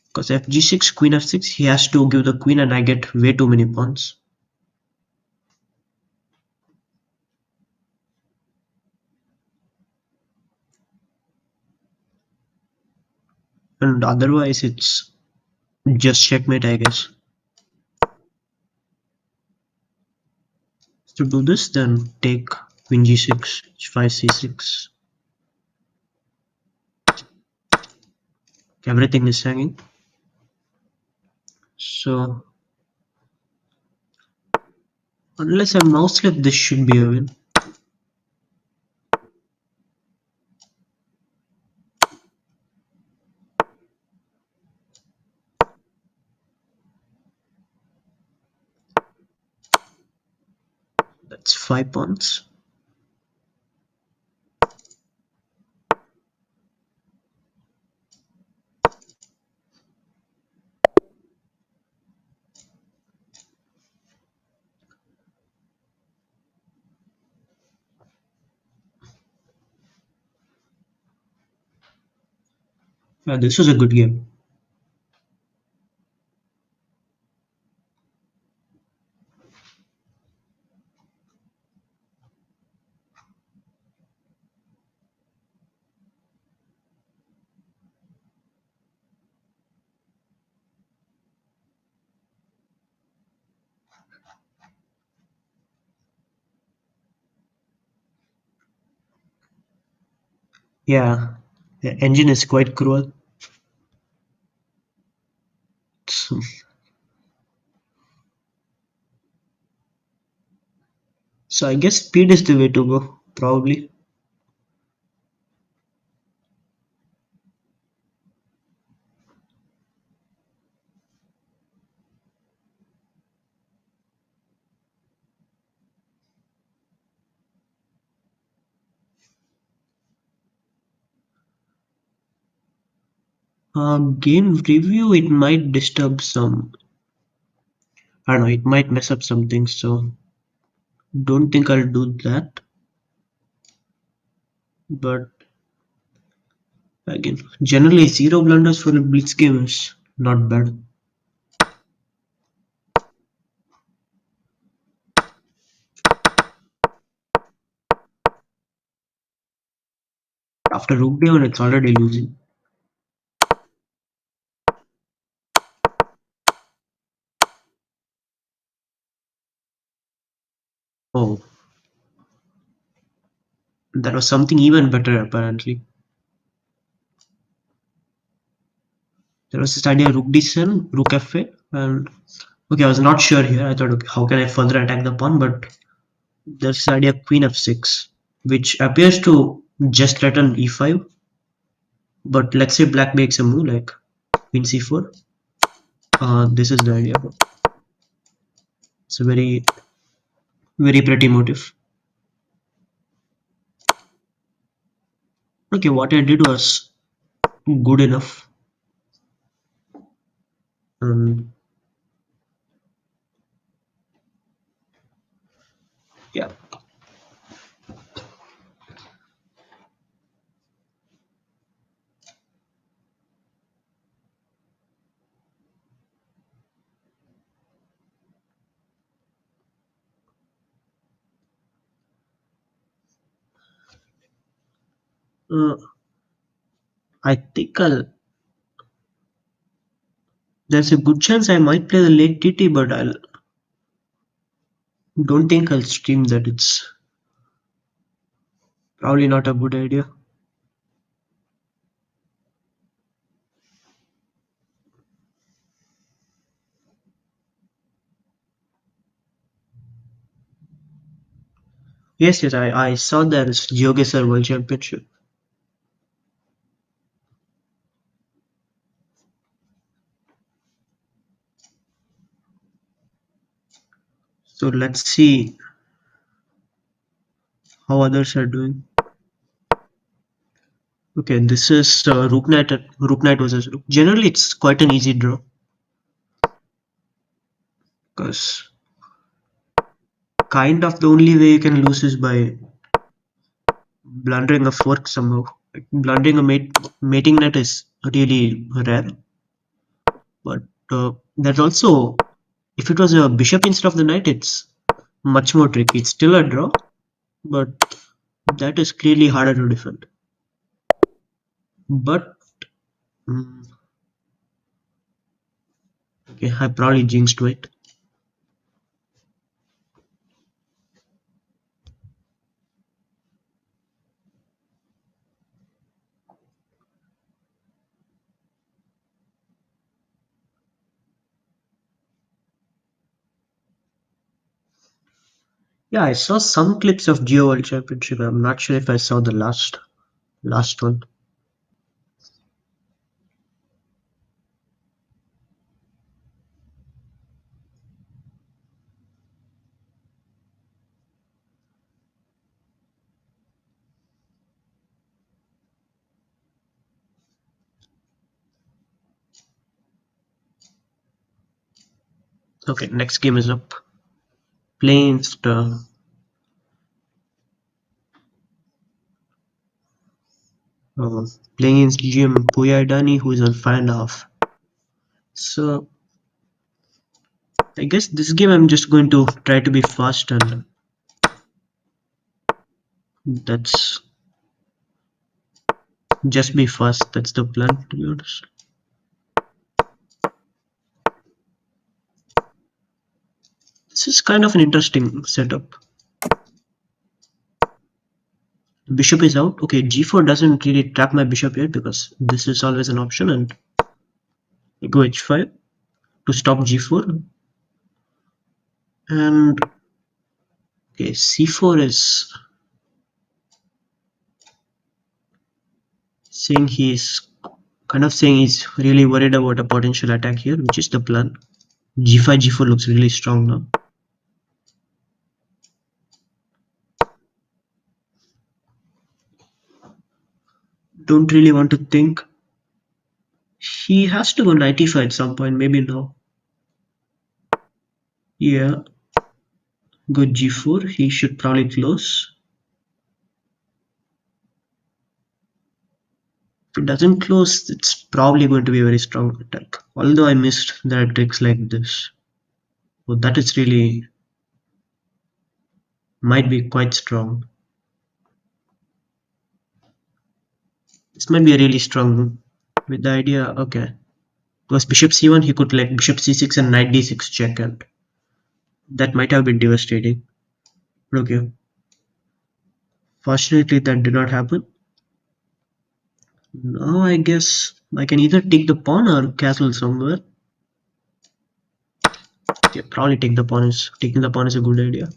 Because f g6, queen f6, he has to give the queen and I get way too many pawns. And otherwise it's just checkmate, I guess. To do this, then take queen g6, h5 c6. Everything is hanging. So unless I mouse slip, this should be a win. That's 5 pawns. Yeah, this was a good game. Yeah, the engine is quite cruel. So, so I guess speed is the way to go, probably. Game review, it might disturb some. I don't know, it might mess up some things, so don't think I'll do that. But again, generally, zero blunders for a blitz game is not bad. After rook d1, it's already losing. Oh, that was something even better, apparently. There was this idea rook d7, rook f8, and okay, I was not sure here. I thought, okay, how can I further attack the pawn? But there's this idea queen f6, which appears to just threaten e5. But let's say black makes a move like queen c4. This is the idea. It's a very, very pretty motive. Okay, what I did was good enough. Um, yeah. Uh, I think there's a good chance I might play the late TT, but I don't think I'll stream that. It's probably not a good idea. Yes, yes, I saw there's GeoGuessr World Championship. So let's see how others are doing. Okay, this is Rook Knight versus Rook. Generally, it's quite an easy draw because kind of the only way you can lose is by blundering a fork somehow. Like blundering a mating net is really rare, but there's also if it was a bishop instead of the knight, it's much more tricky. It's still a draw, but that is clearly harder to defend. But mm, okay, I probably jinxed it. Yeah, I saw some clips of Geo World Championship. I'm not sure if I saw the last one. Okay, next game is up. Playing uh, playing against GM Puyardani, who is on 5.5. So I guess this game I'm just going to try to be fast and that's just be fast. That's the plan, to be honest. This is kind of an interesting setup. Bishop is out. Okay, G4 doesn't really trap my bishop yet because this is always an option, and I go H5 to stop G4. And okay, C4 is saying he's kind of saying he's really worried about a potential attack here, which is the plan. G5, G4 looks really strong now. Don't really want to think. He has to go knight e5 at some point, maybe now. Yeah, go G4. He should probably close. If it doesn't close, it's probably going to be a very strong attack. Although I missed there are tricks like this. So that is really might be quite strong. This might be a really strong move. With the idea, okay. It was bishop c1, he could like bishop c6 and knight d6 check, and that might have been devastating. Okay. Fortunately, that did not happen. Now I guess I can either take the pawn or castle somewhere. Yeah, probably taking the pawn is a good idea.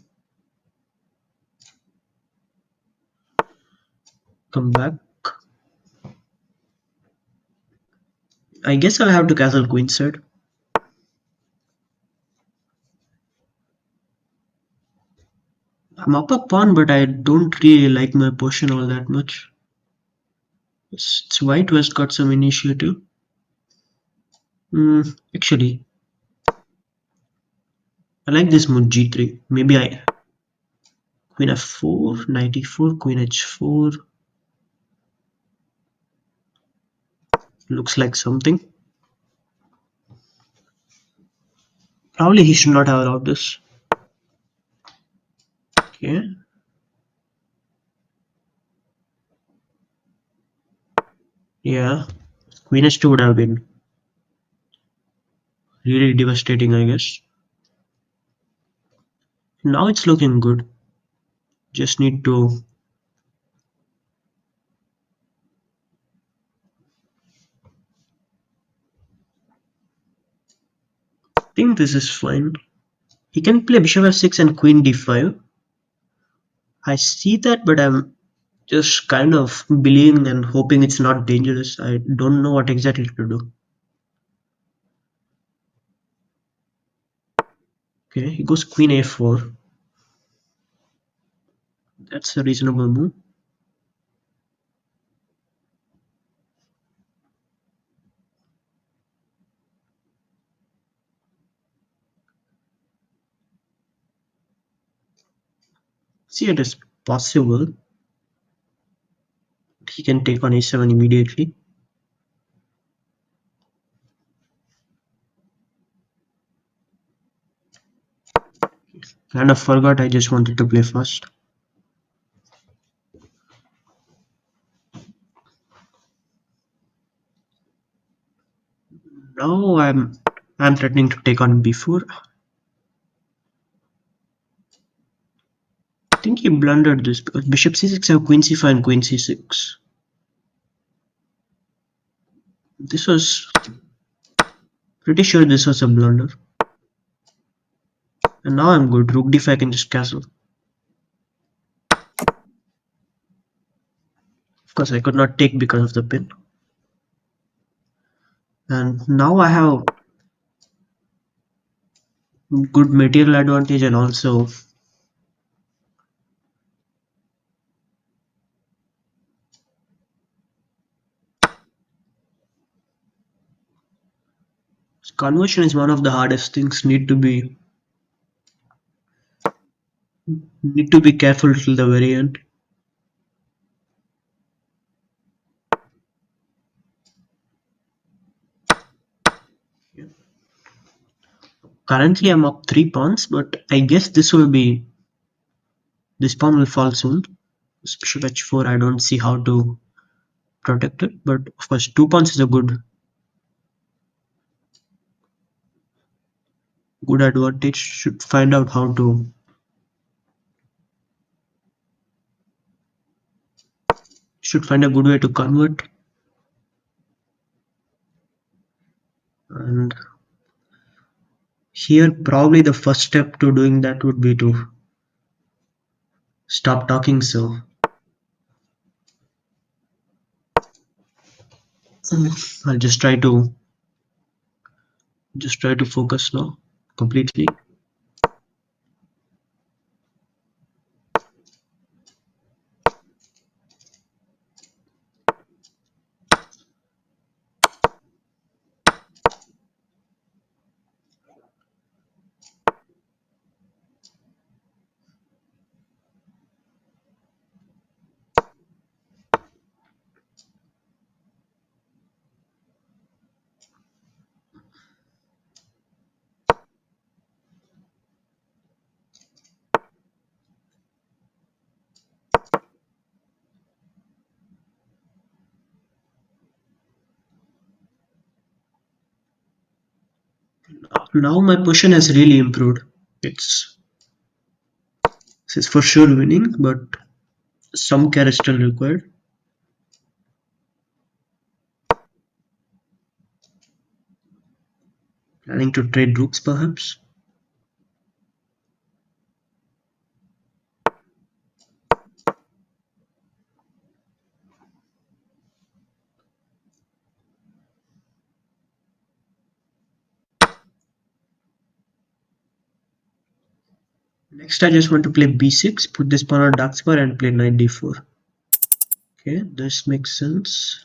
Come back. I guess I'll have to castle queenside. I'm up a pawn, but I don't really like my position all that much. It's white who has got some initiative. Actually, I like this move g3. Maybe I queen f4, knight e4, queen h4. Looks like something. Probably he should not have allowed this. Okay. Yeah, Queen H2 would have been really devastating, I guess. Now it's looking good. Just need to think this is fine. He can play bishop f6 and queen d5. I see that, but I'm just kind of believing and hoping it's not dangerous. I don't know what exactly to do. Okay, he goes queen a4. That's a reasonable move. See, it is possible. He can take on a7 immediately. Kind of forgot I just wanted to play fast. Now I'm threatening to take on b4. I think he blundered this because bishop c6 have queen c5 and queen c6. This was pretty sure this was a blunder. And now I'm good. Rook d5 can just castle. Of course, I could not take because of the pin. And now I have good material advantage and also conversion is one of the hardest things. Need to be careful till the very end. Currently I'm up 3 pawns, but I guess this pawn will fall soon. Bishop h4, I don't see how to protect it, but of course 2 pawns is a good advantage. Should find a good way to convert. And here probably the first step to doing that would be to stop talking. So I'll just try to focus now completely. Now my position has really improved. It's for sure winning, but some care is still required. Planning to trade rooks perhaps. Next I just want to play b6, put this pawn on dark square and play knight d4. Okay, this makes sense.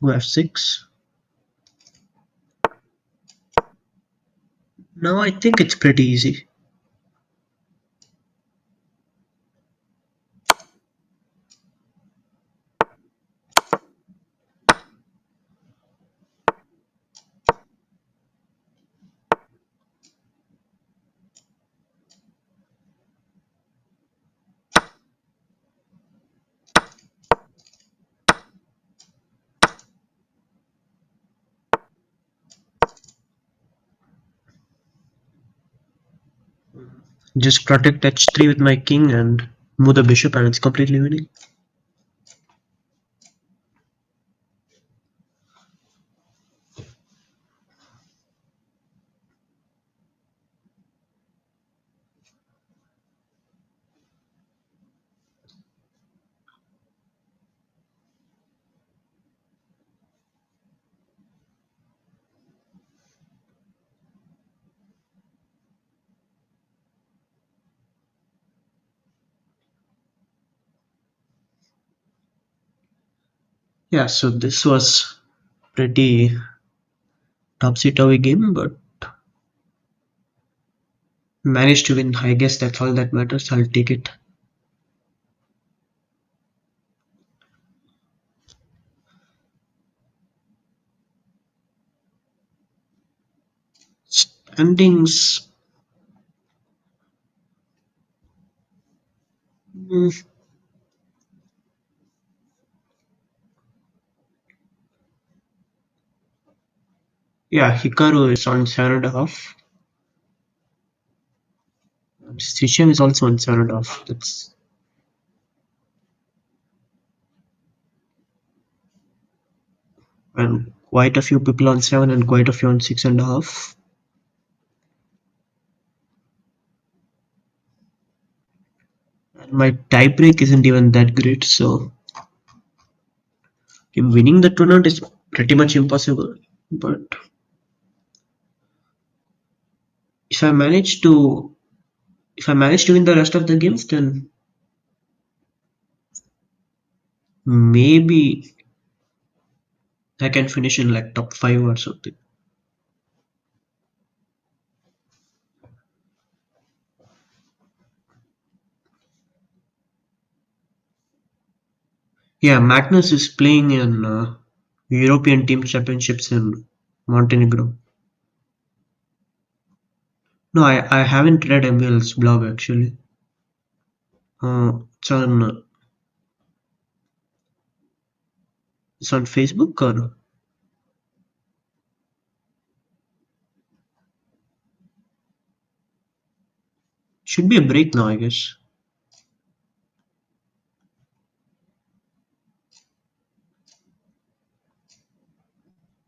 Go f6. Now I think it's pretty easy. Just protect h3 with my king and move the bishop and it's completely winning. Yeah, so this was pretty topsy-turvy game, but managed to win. I guess that's all that matters. I'll take it. Standings. mm, yeah, Hikaru is on 7.5. Sishem is also on 7.5. That's and quite a few people on 7 and quite a few on 6.5. And my tiebreak isn't even that great, so winning the tournament is pretty much impossible. But if I manage to if I manage to win the rest of the games, then maybe I can finish in like top 5 or something. Yeah, Magnus is playing in European Team Championships in Montenegro. No, I haven't read ML's blog actually. It's on Facebook or should be a break now, I guess.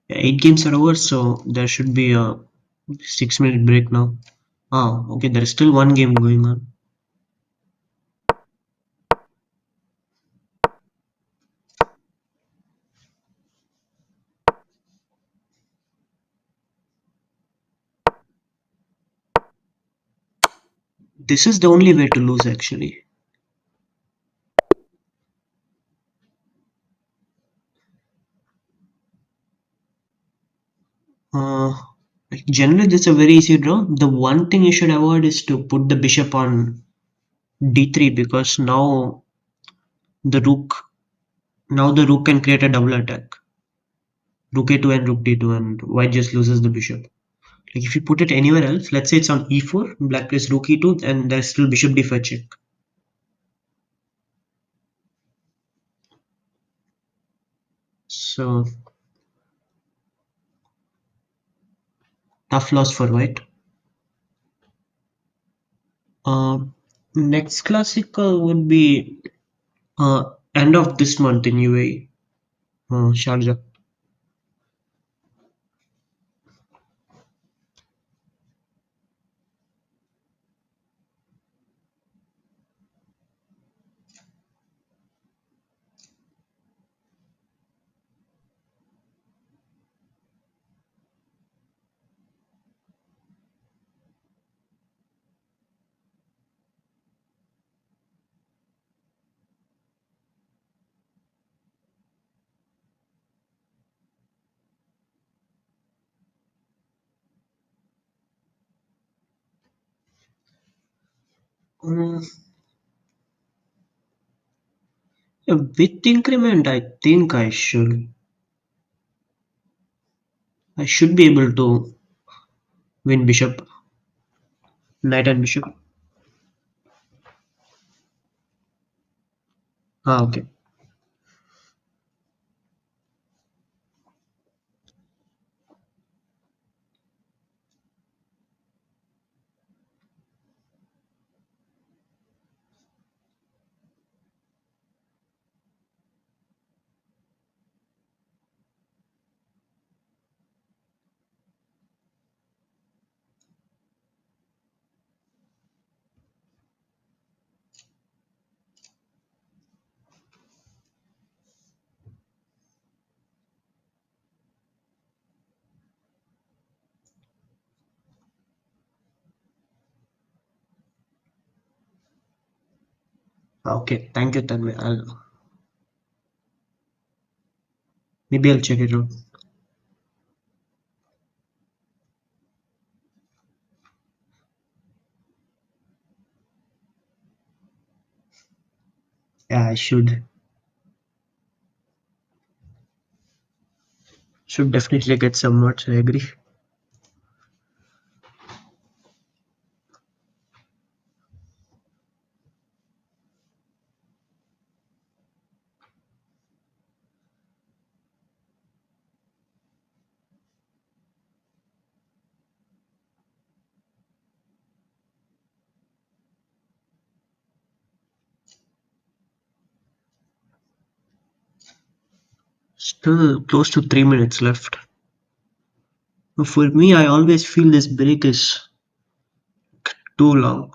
Yeah, 8 games are over, so there should be a 6 minute break now. Ah, okay, there is still one game going on. This is the only way to lose actually. Uh, like generally, this is a very easy draw. The one thing you should avoid is to put the bishop on d3 because the rook the rook can create a double attack. Rook a2 and rook d2, and white just loses the bishop. Like if you put it anywhere else, let's say it's on e4, black plays rook e2, and there's still bishop d5 check. So tough loss for white. Uh, Next classical would be end of this month in UAE, Sharjah. Um, with increment, I should be able to win bishop, knight and bishop. Ah, okay. Okay, thank you, Tanvi. Maybe I'll check it out. Yeah, I should definitely get some notes. I agree. Still close to 3 minutes left. For me, I always feel this break is too long.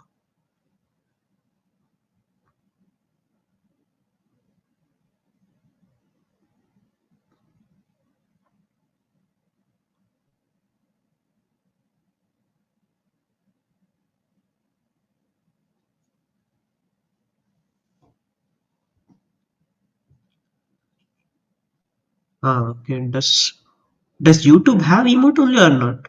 Ah, okay. Does YouTube have emote only or not?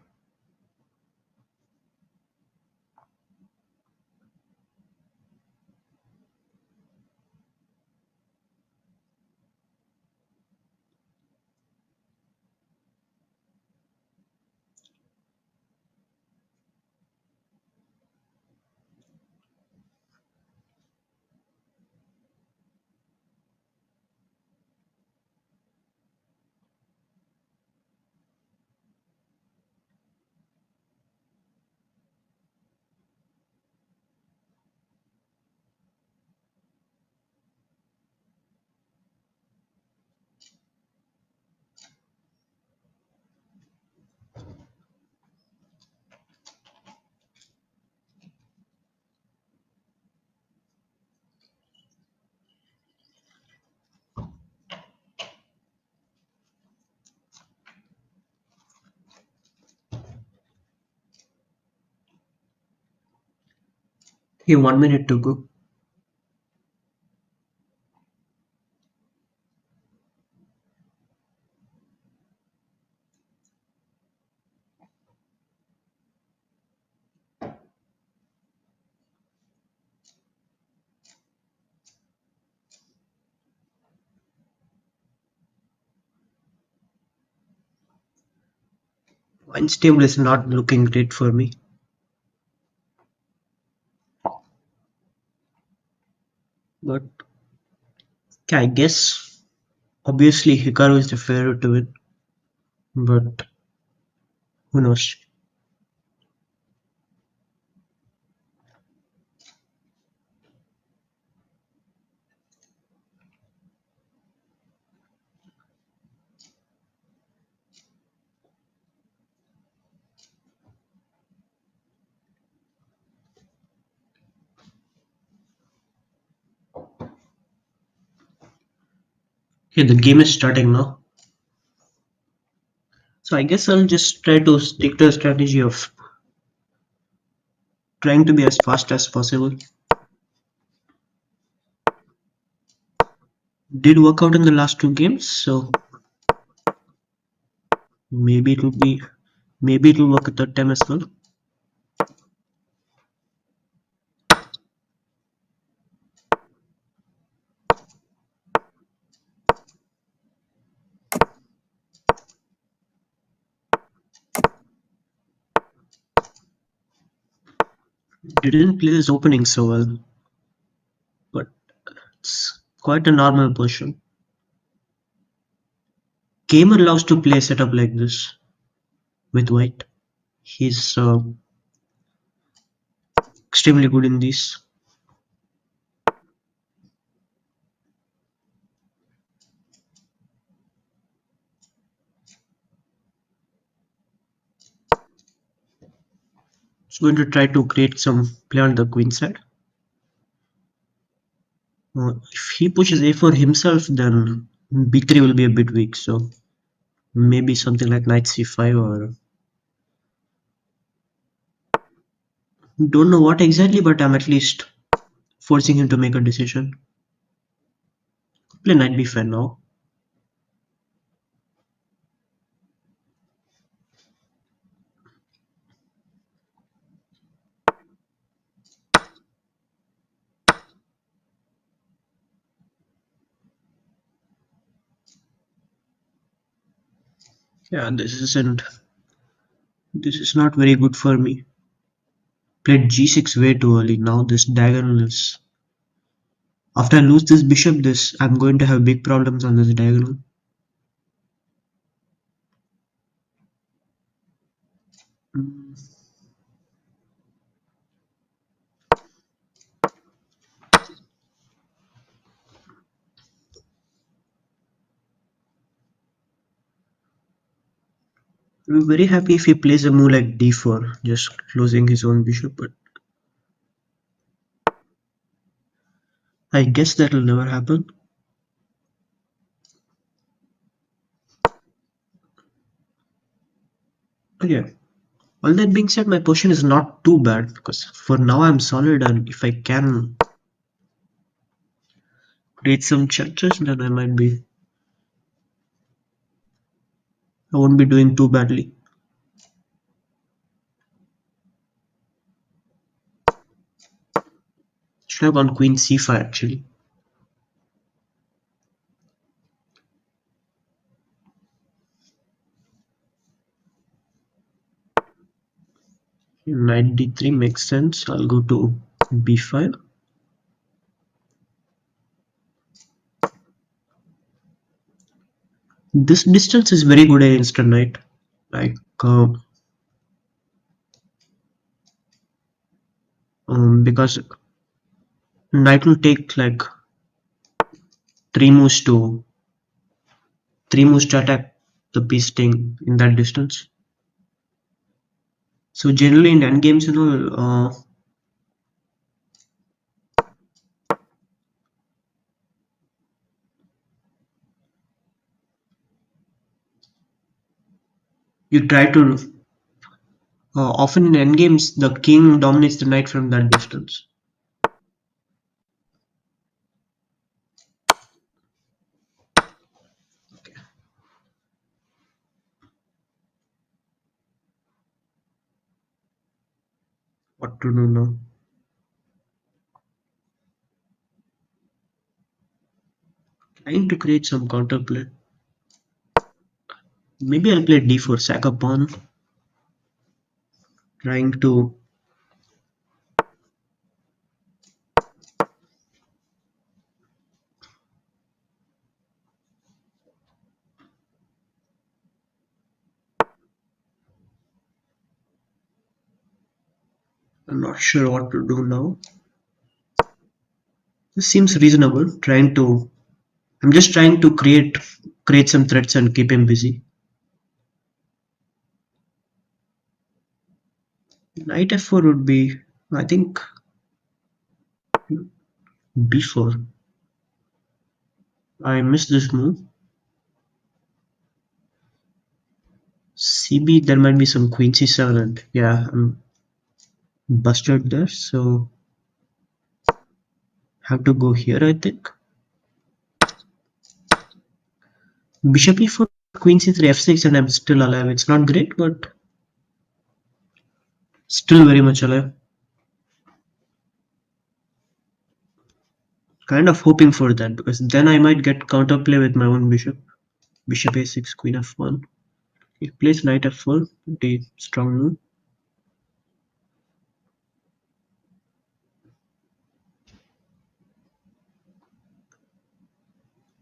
Hey, 1 minute to go. Points table is not looking great for me. But okay, I guess obviously Hikaru is the favorite to win. But who knows? Okay, the game is starting now. So I guess I'll just try to stick to a strategy of trying to be as fast as possible. Did work out in the last two games, so maybe it'll work at that time as well. Didn't play this opening so well, but it's quite a normal position. Gamer loves to play a setup like this with white. He's extremely good in these. He's going to try to create some play on the queen side. If he pushes a4 himself, then b3 will be a bit weak. So maybe something like knight c5 or don't know what exactly, but I'm at least forcing him to make a decision. Play knight b5 now. Yeah, this is not very good for me. Played g6 way too early. Now this diagonal is, after I lose this bishop, this I'm going to have big problems on this diagonal. Mm, I'm very happy if he plays a move like d4, just closing his own bishop, but I guess that'll never happen. Okay. All that being said, my position is not too bad because for now I'm solid, and if I can create some churches, then I won't be doing too badly. Should have gone queen c5 actually. Knight d3 makes sense. I'll go to b5. This distance is very good against a knight. Like because knight will take like three moves to three moves to attack the piece staying in that distance. So generally in endgames, you try to often in endgames the king dominates the knight from that distance. What to do now? Trying to create some counterplay. Maybe I'll play d4 sack a pawn. Trying to I'm not sure what to do now. This seems reasonable. I'm just trying to create some threats and keep him busy. Knight f4 would be, I think, b4. I missed this move. cb, there might be some queen c7, and yeah, I'm busted there, so have to go here, I think. Bishop e4, queen c3, f6, and I'm still alive. It's not great, but still very much alive. Kind of hoping for that because then I might get counterplay with my own bishop. Bishop a6, queen f1. He plays knight f4, pretty strong move.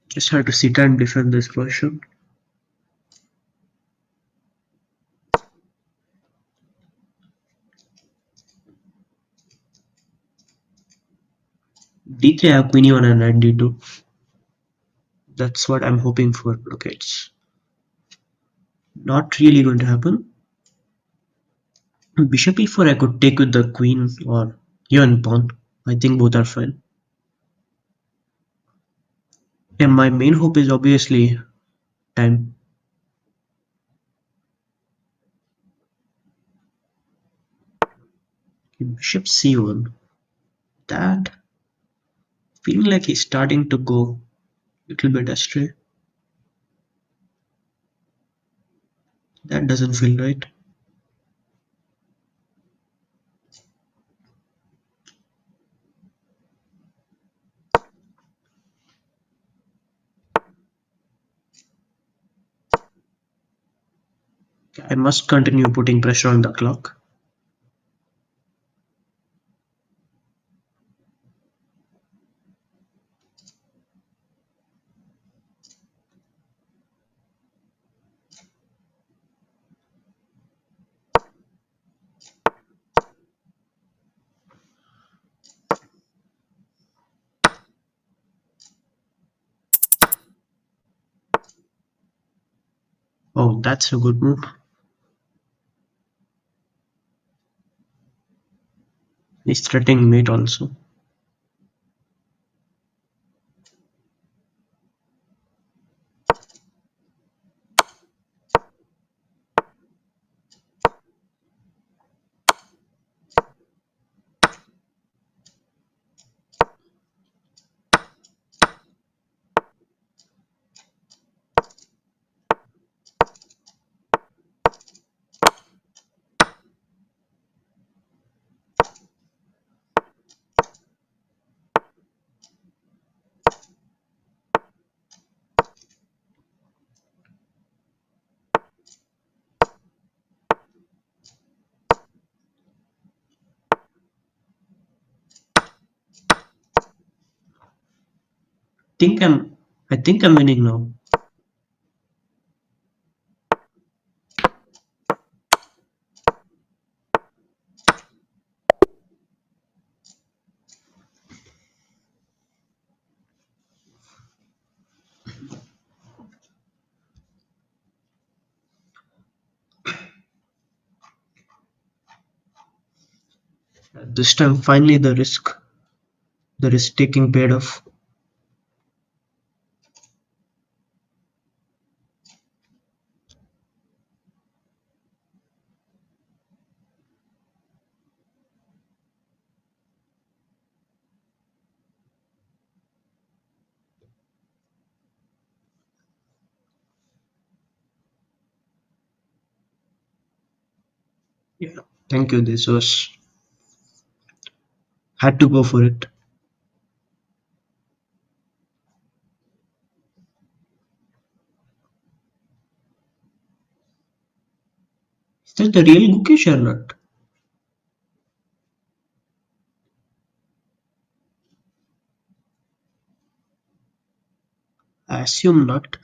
Just have to sit and defend this position. d3, I have queen e1 and knight d2. That's what I'm hoping for. Okay, it's not really going to happen. Bishop e4, I could take with the queen or even pawn. I think both are fine. And my main hope is obviously time. Bishop c1. That Feeling like he's starting to go a little bit astray. That doesn't feel right. I must continue putting pressure on the clock. Oh, that's a good move. He's threatening mate also. Think I'm I think I'm winning now. This time finally the risk taking paid off. Yeah. Thank you. This was had to go for it. Is that the real Gukesh or not? I assume not.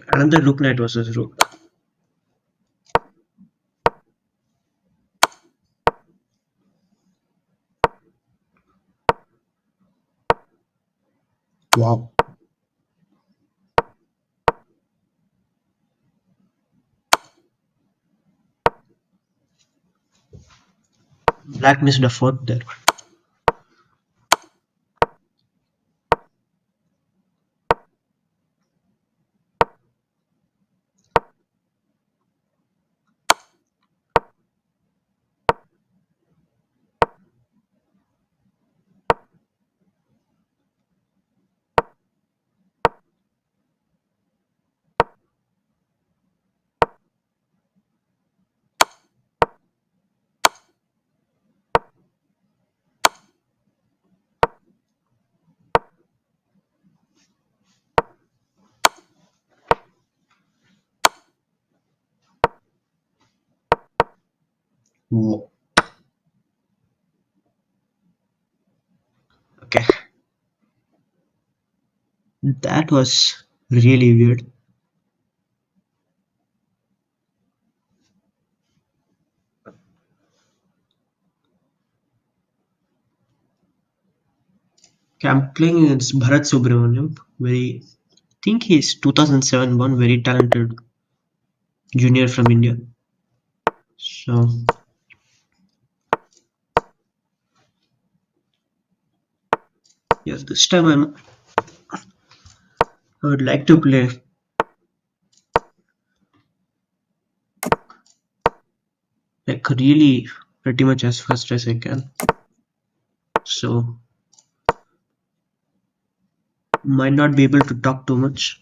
Another Rook Knight versus Rook. Wow. Black missed a fourth there. Whoa. Okay. That was really weird. Okay, I'm playing against Bharat Subramaniam. Very think he's 2007 born, very talented junior from India. So Yes, this time I would like to play like really pretty much as fast as I can. So might not be able to talk too much.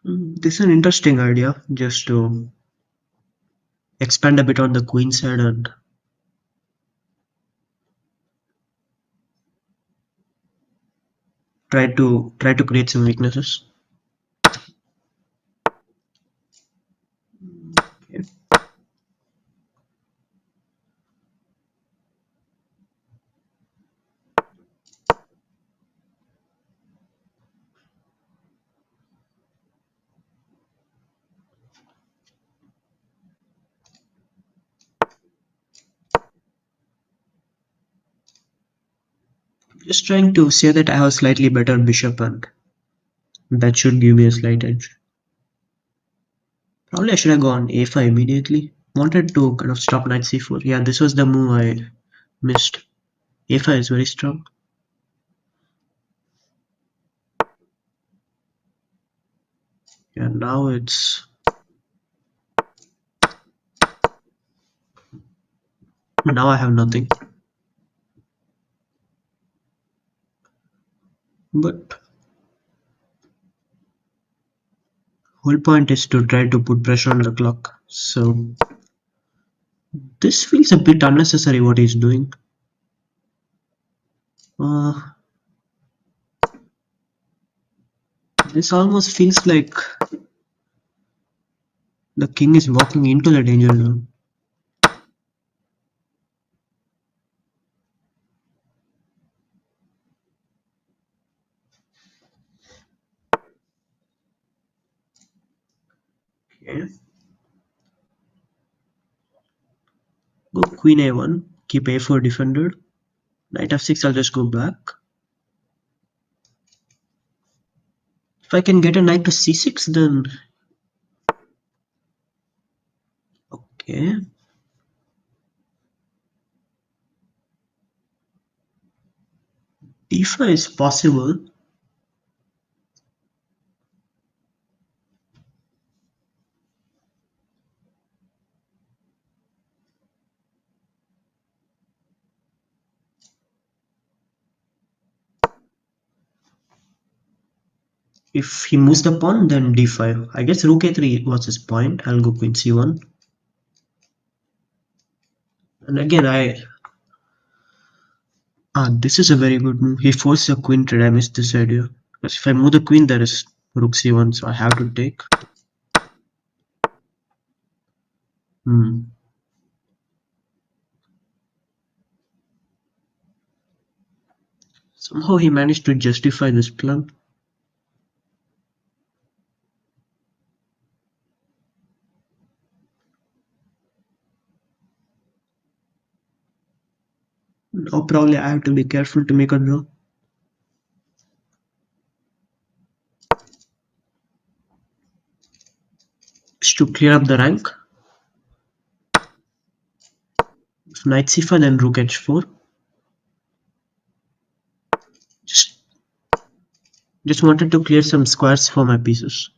This is an interesting idea just to expand a bit on the queen side and try to create some weaknesses. Okay. Just trying to say that I have a slightly better bishop and that should give me a slight edge. Probably I should have gone a5 immediately. Wanted to kind of stop knight c4. Yeah, this was the move I missed. a5 is very strong. Yeah, now I have nothing. But whole point is to try to put pressure on the clock. So this feels a bit unnecessary what he's doing. Uh, this almost feels like the king is walking into the danger zone. Okay. Go queen a1, keep a4 defended. Knight f6, I'll just go back. If I can get a knight to c6, then okay. d5 is possible. If he moves the pawn, then d5. I guess rook a3 was his point. I'll go queen c1. And again, this is a very good move. He forced a queen trade. I missed this idea. Because if I move the queen, there is rook c1, so I have to take. Hmm. Somehow he managed to justify this plan. Now probably I have to be careful to make a draw. Just to clear up the rank. Knight c5, then rook h4. Just, just wanted to clear some squares for my pieces.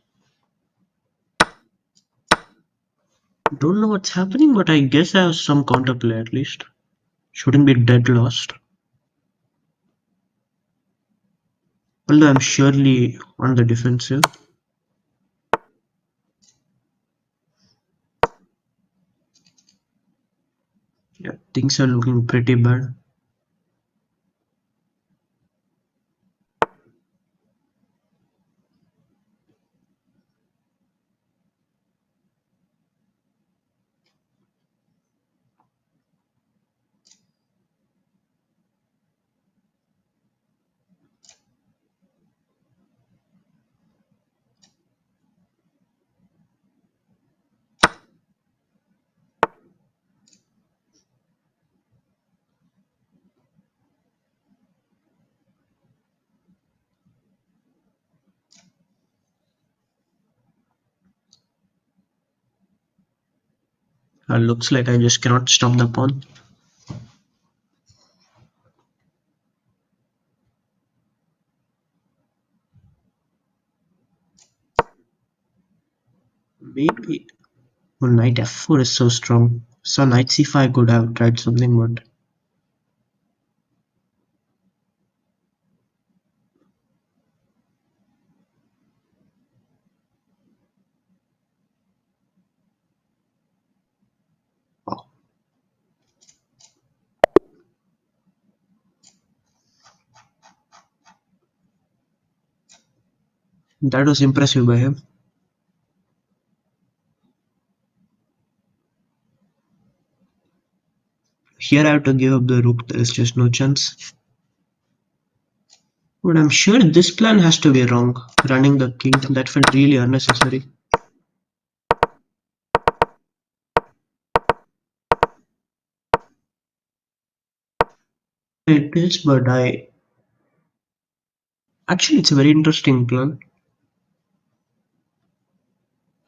Don't know what's happening, but I guess I have some counterplay at least. Shouldn't be dead lost. Although I'm surely on the defensive. Yeah, things are looking pretty bad. Looks like I just cannot stop the pawn. Maybe. Oh, knight f4 is so strong. So knight c5 could have tried something, but oh, that was impressive by him. Here I have to give up the rook. There is just no chance. But I'm sure this plan has to be wrong. Running the king, that felt really unnecessary. It is, but I actually it's a very interesting plan.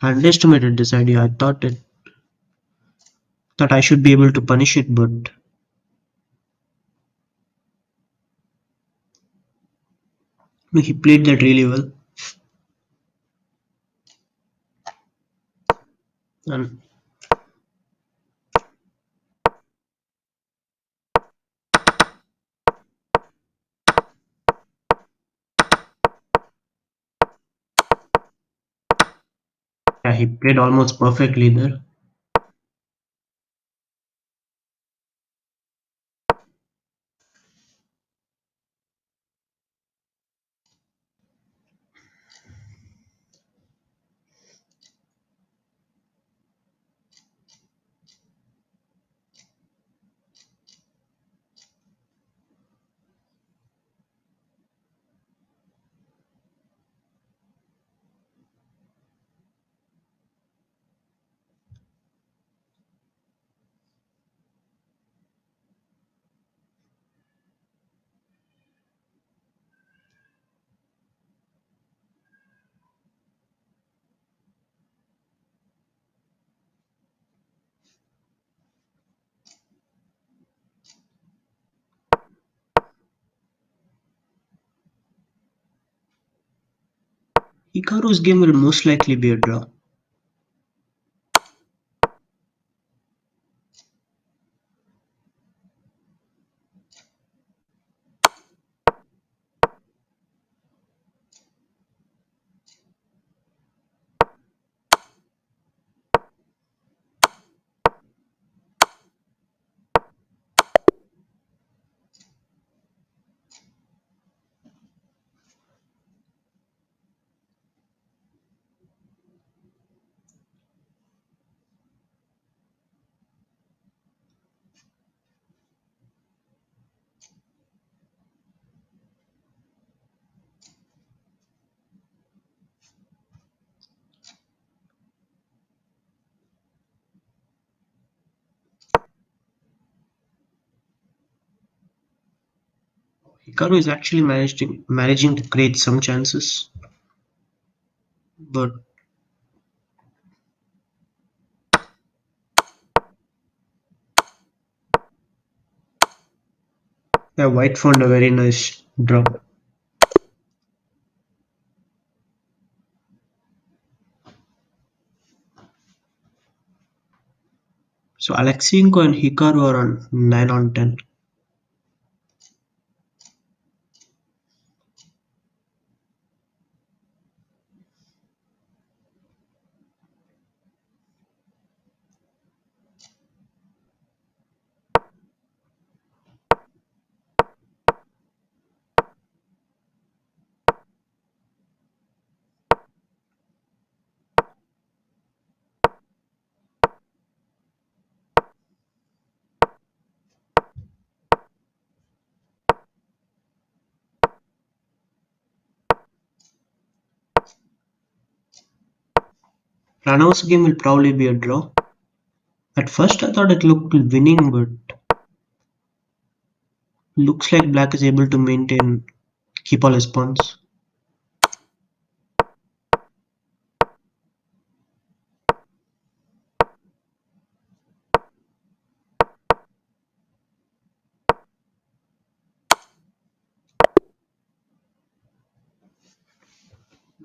I underestimated this idea. I thought I should be able to punish it, but no, he played that really well. And yeah, he played almost perfectly there. Hikaru's game will most likely be a draw. Hikaru is actually managing to create some chances, but yeah, White found a very nice draw. So Alexyenko and Hikaru are on 9 on 10. Pranov's game will probably be a draw. At first I thought it looked winning, but looks like black is able to keep all his pawns.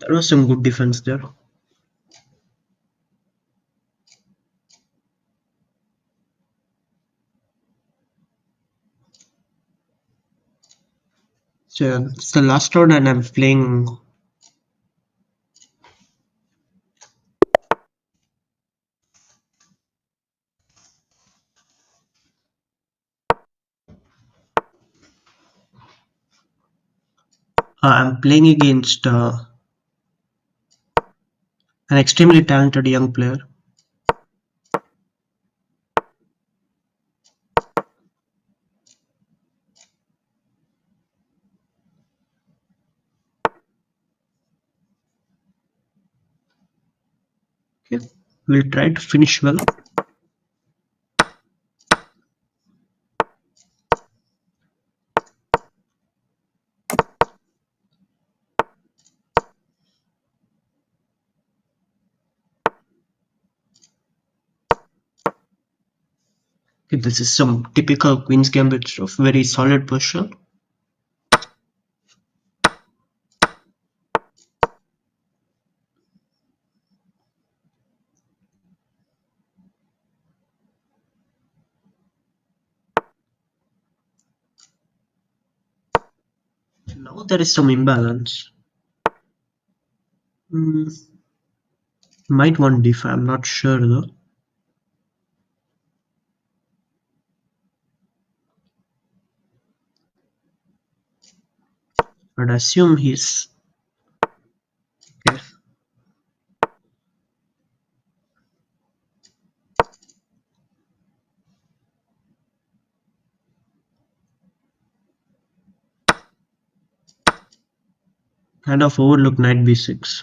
There was some good defense there. So it's the last round and I'm playing. I'm playing against an extremely talented young player. Okay. We'll try to finish well. Okay, this is some typical Queen's Gambit stuff. Very solid position. Now there is some imbalance. Hmm, might want d5. I'm not sure though. But I assume he's okay. Kind of overlook knight b6.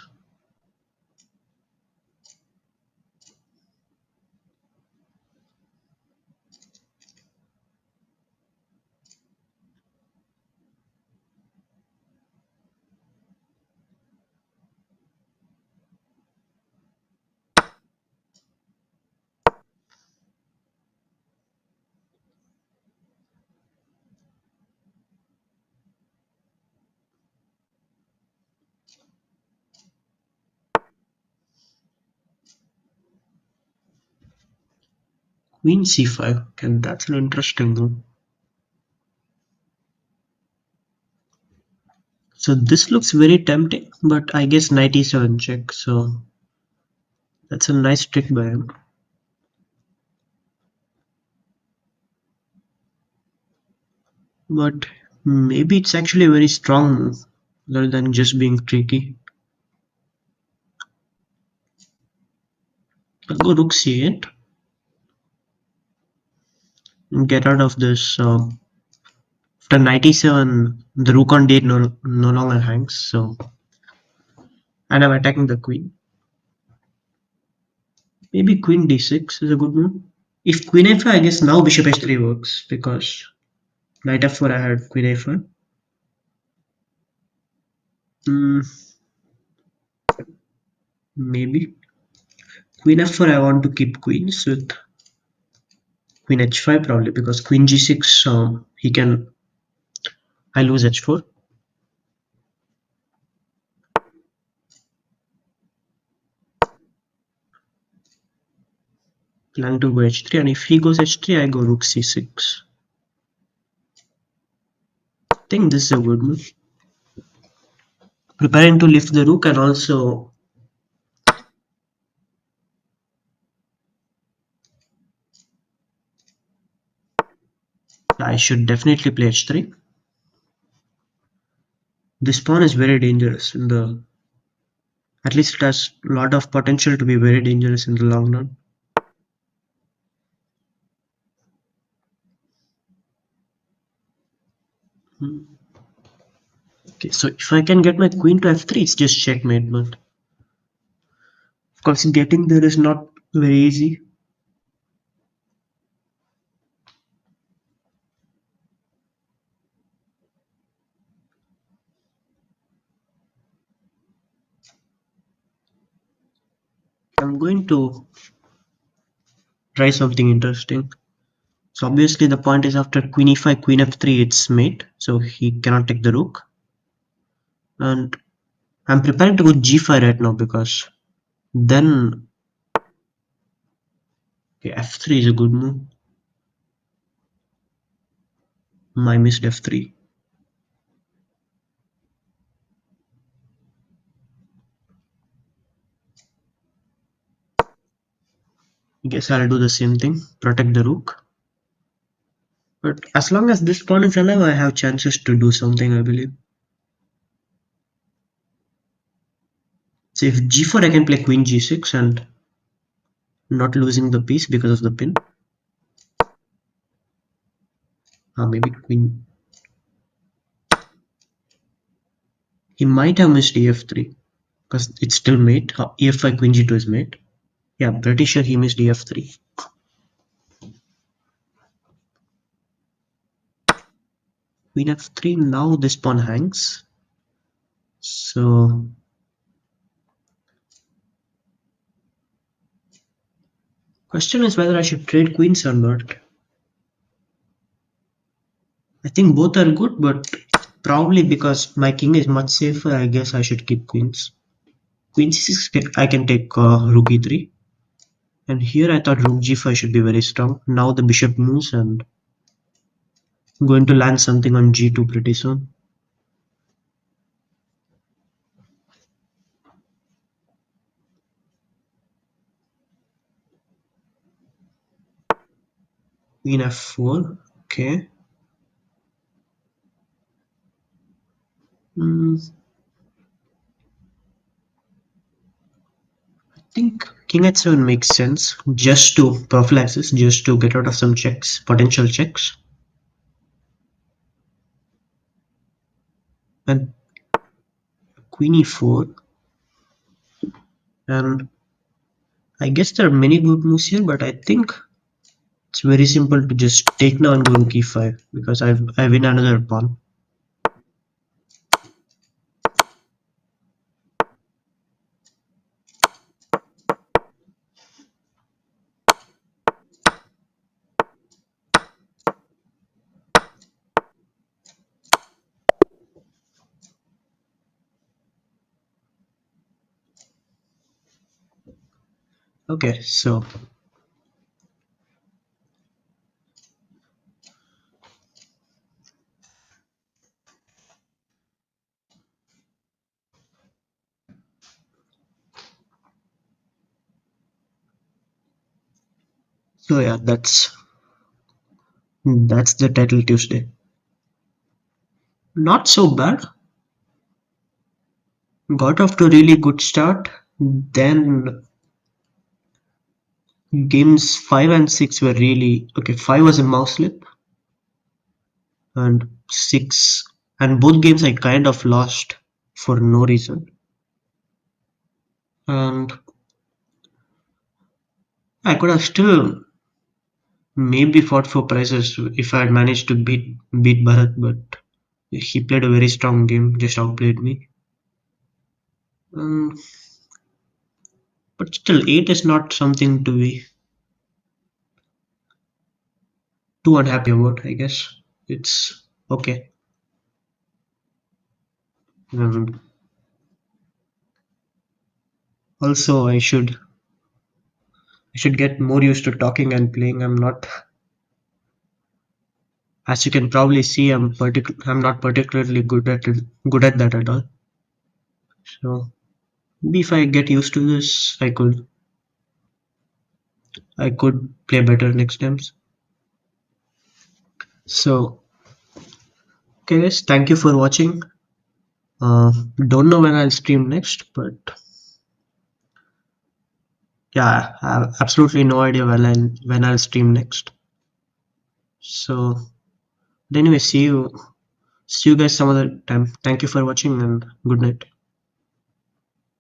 Queen c5. Okay, that's an interesting one. So this looks very tempting, but I guess knight e7 check. So that's a nice trick by him. But maybe it's actually a very strong move, rather than just being tricky. I'll go rook c8 and get out of this. After knight e7, the rook on d8 no longer hangs. So, and I'm attacking the queen. Maybe queen d6 is a good move. If queen a5, I guess now bishop h3 works because knight f4 I had queen a5. Hmm, maybe queen f4. I want to keep queens with queen h5 probably because queen g6. He can. I lose h4. Plan to go h3, and if he goes h3, I go rook c6. I think this is a good move. Preparing to lift the rook, and also I should definitely play h3. This pawn is very dangerous in the. At least it has a lot of potential to be very dangerous in the long run. Hmm. Okay, so if I can get my queen to f3, it's just checkmate. But of course, getting there is not very easy. I'm going to try something interesting. So obviously the point is after queen e5, queen f3, it's mate, so he cannot take the rook. And I'm preparing to go g5 right now because then okay, f3 is a good move. I missed f3. Guess I'll do the same thing, protect the rook. But as long as this pawn is alive, I have chances to do something, I believe. So if g4, I can play queen g6 and not losing the piece because of the pin. Maybe queen. He might have missed ef3 because it's still mate. Ef5 queen g2 is mate. Yeah, pretty sure he missed ef3. Queen f3. Now this pawn hangs. So question is whether I should trade queens or not. I think both are good, but probably because my king is much safer, I guess I should keep queens. Queen c6, I can take rook e3. And here I thought rook g5 should be very strong. Now the bishop moves and I'm going to land something on g2 pretty soon. Queen f4. Okay. I think king h7 makes sense just to prophylaxis, just to get out of some checks, potential checks. And queen e4. And I guess there are many good moves here, but I think it's very simple to just take now and go rook e5 because I win another pawn. Okay, so yeah, that's the title Tuesday. Not so bad. Got off to a really good start. Then games 5 and 6 were really okay. 5 was a mouse slip, and 6 and both games I kind of lost for no reason. And I could have still maybe fought for prizes if I had managed to beat Bharat, but he played a very strong game, just outplayed me. Um, but still, 8 is not something to be too unhappy about, I guess. It's okay. Um, also, I should get more used to talking and playing. I'm not, as you can probably see, I'm not particularly good at that at all. So maybe if I get used to this, I could play better next times. So okay, guys, thank you for watching. Don't know when I'll stream next, but yeah, I have absolutely no idea when I'll stream next. So but anyway, see you guys some other time. Thank you for watching and good night.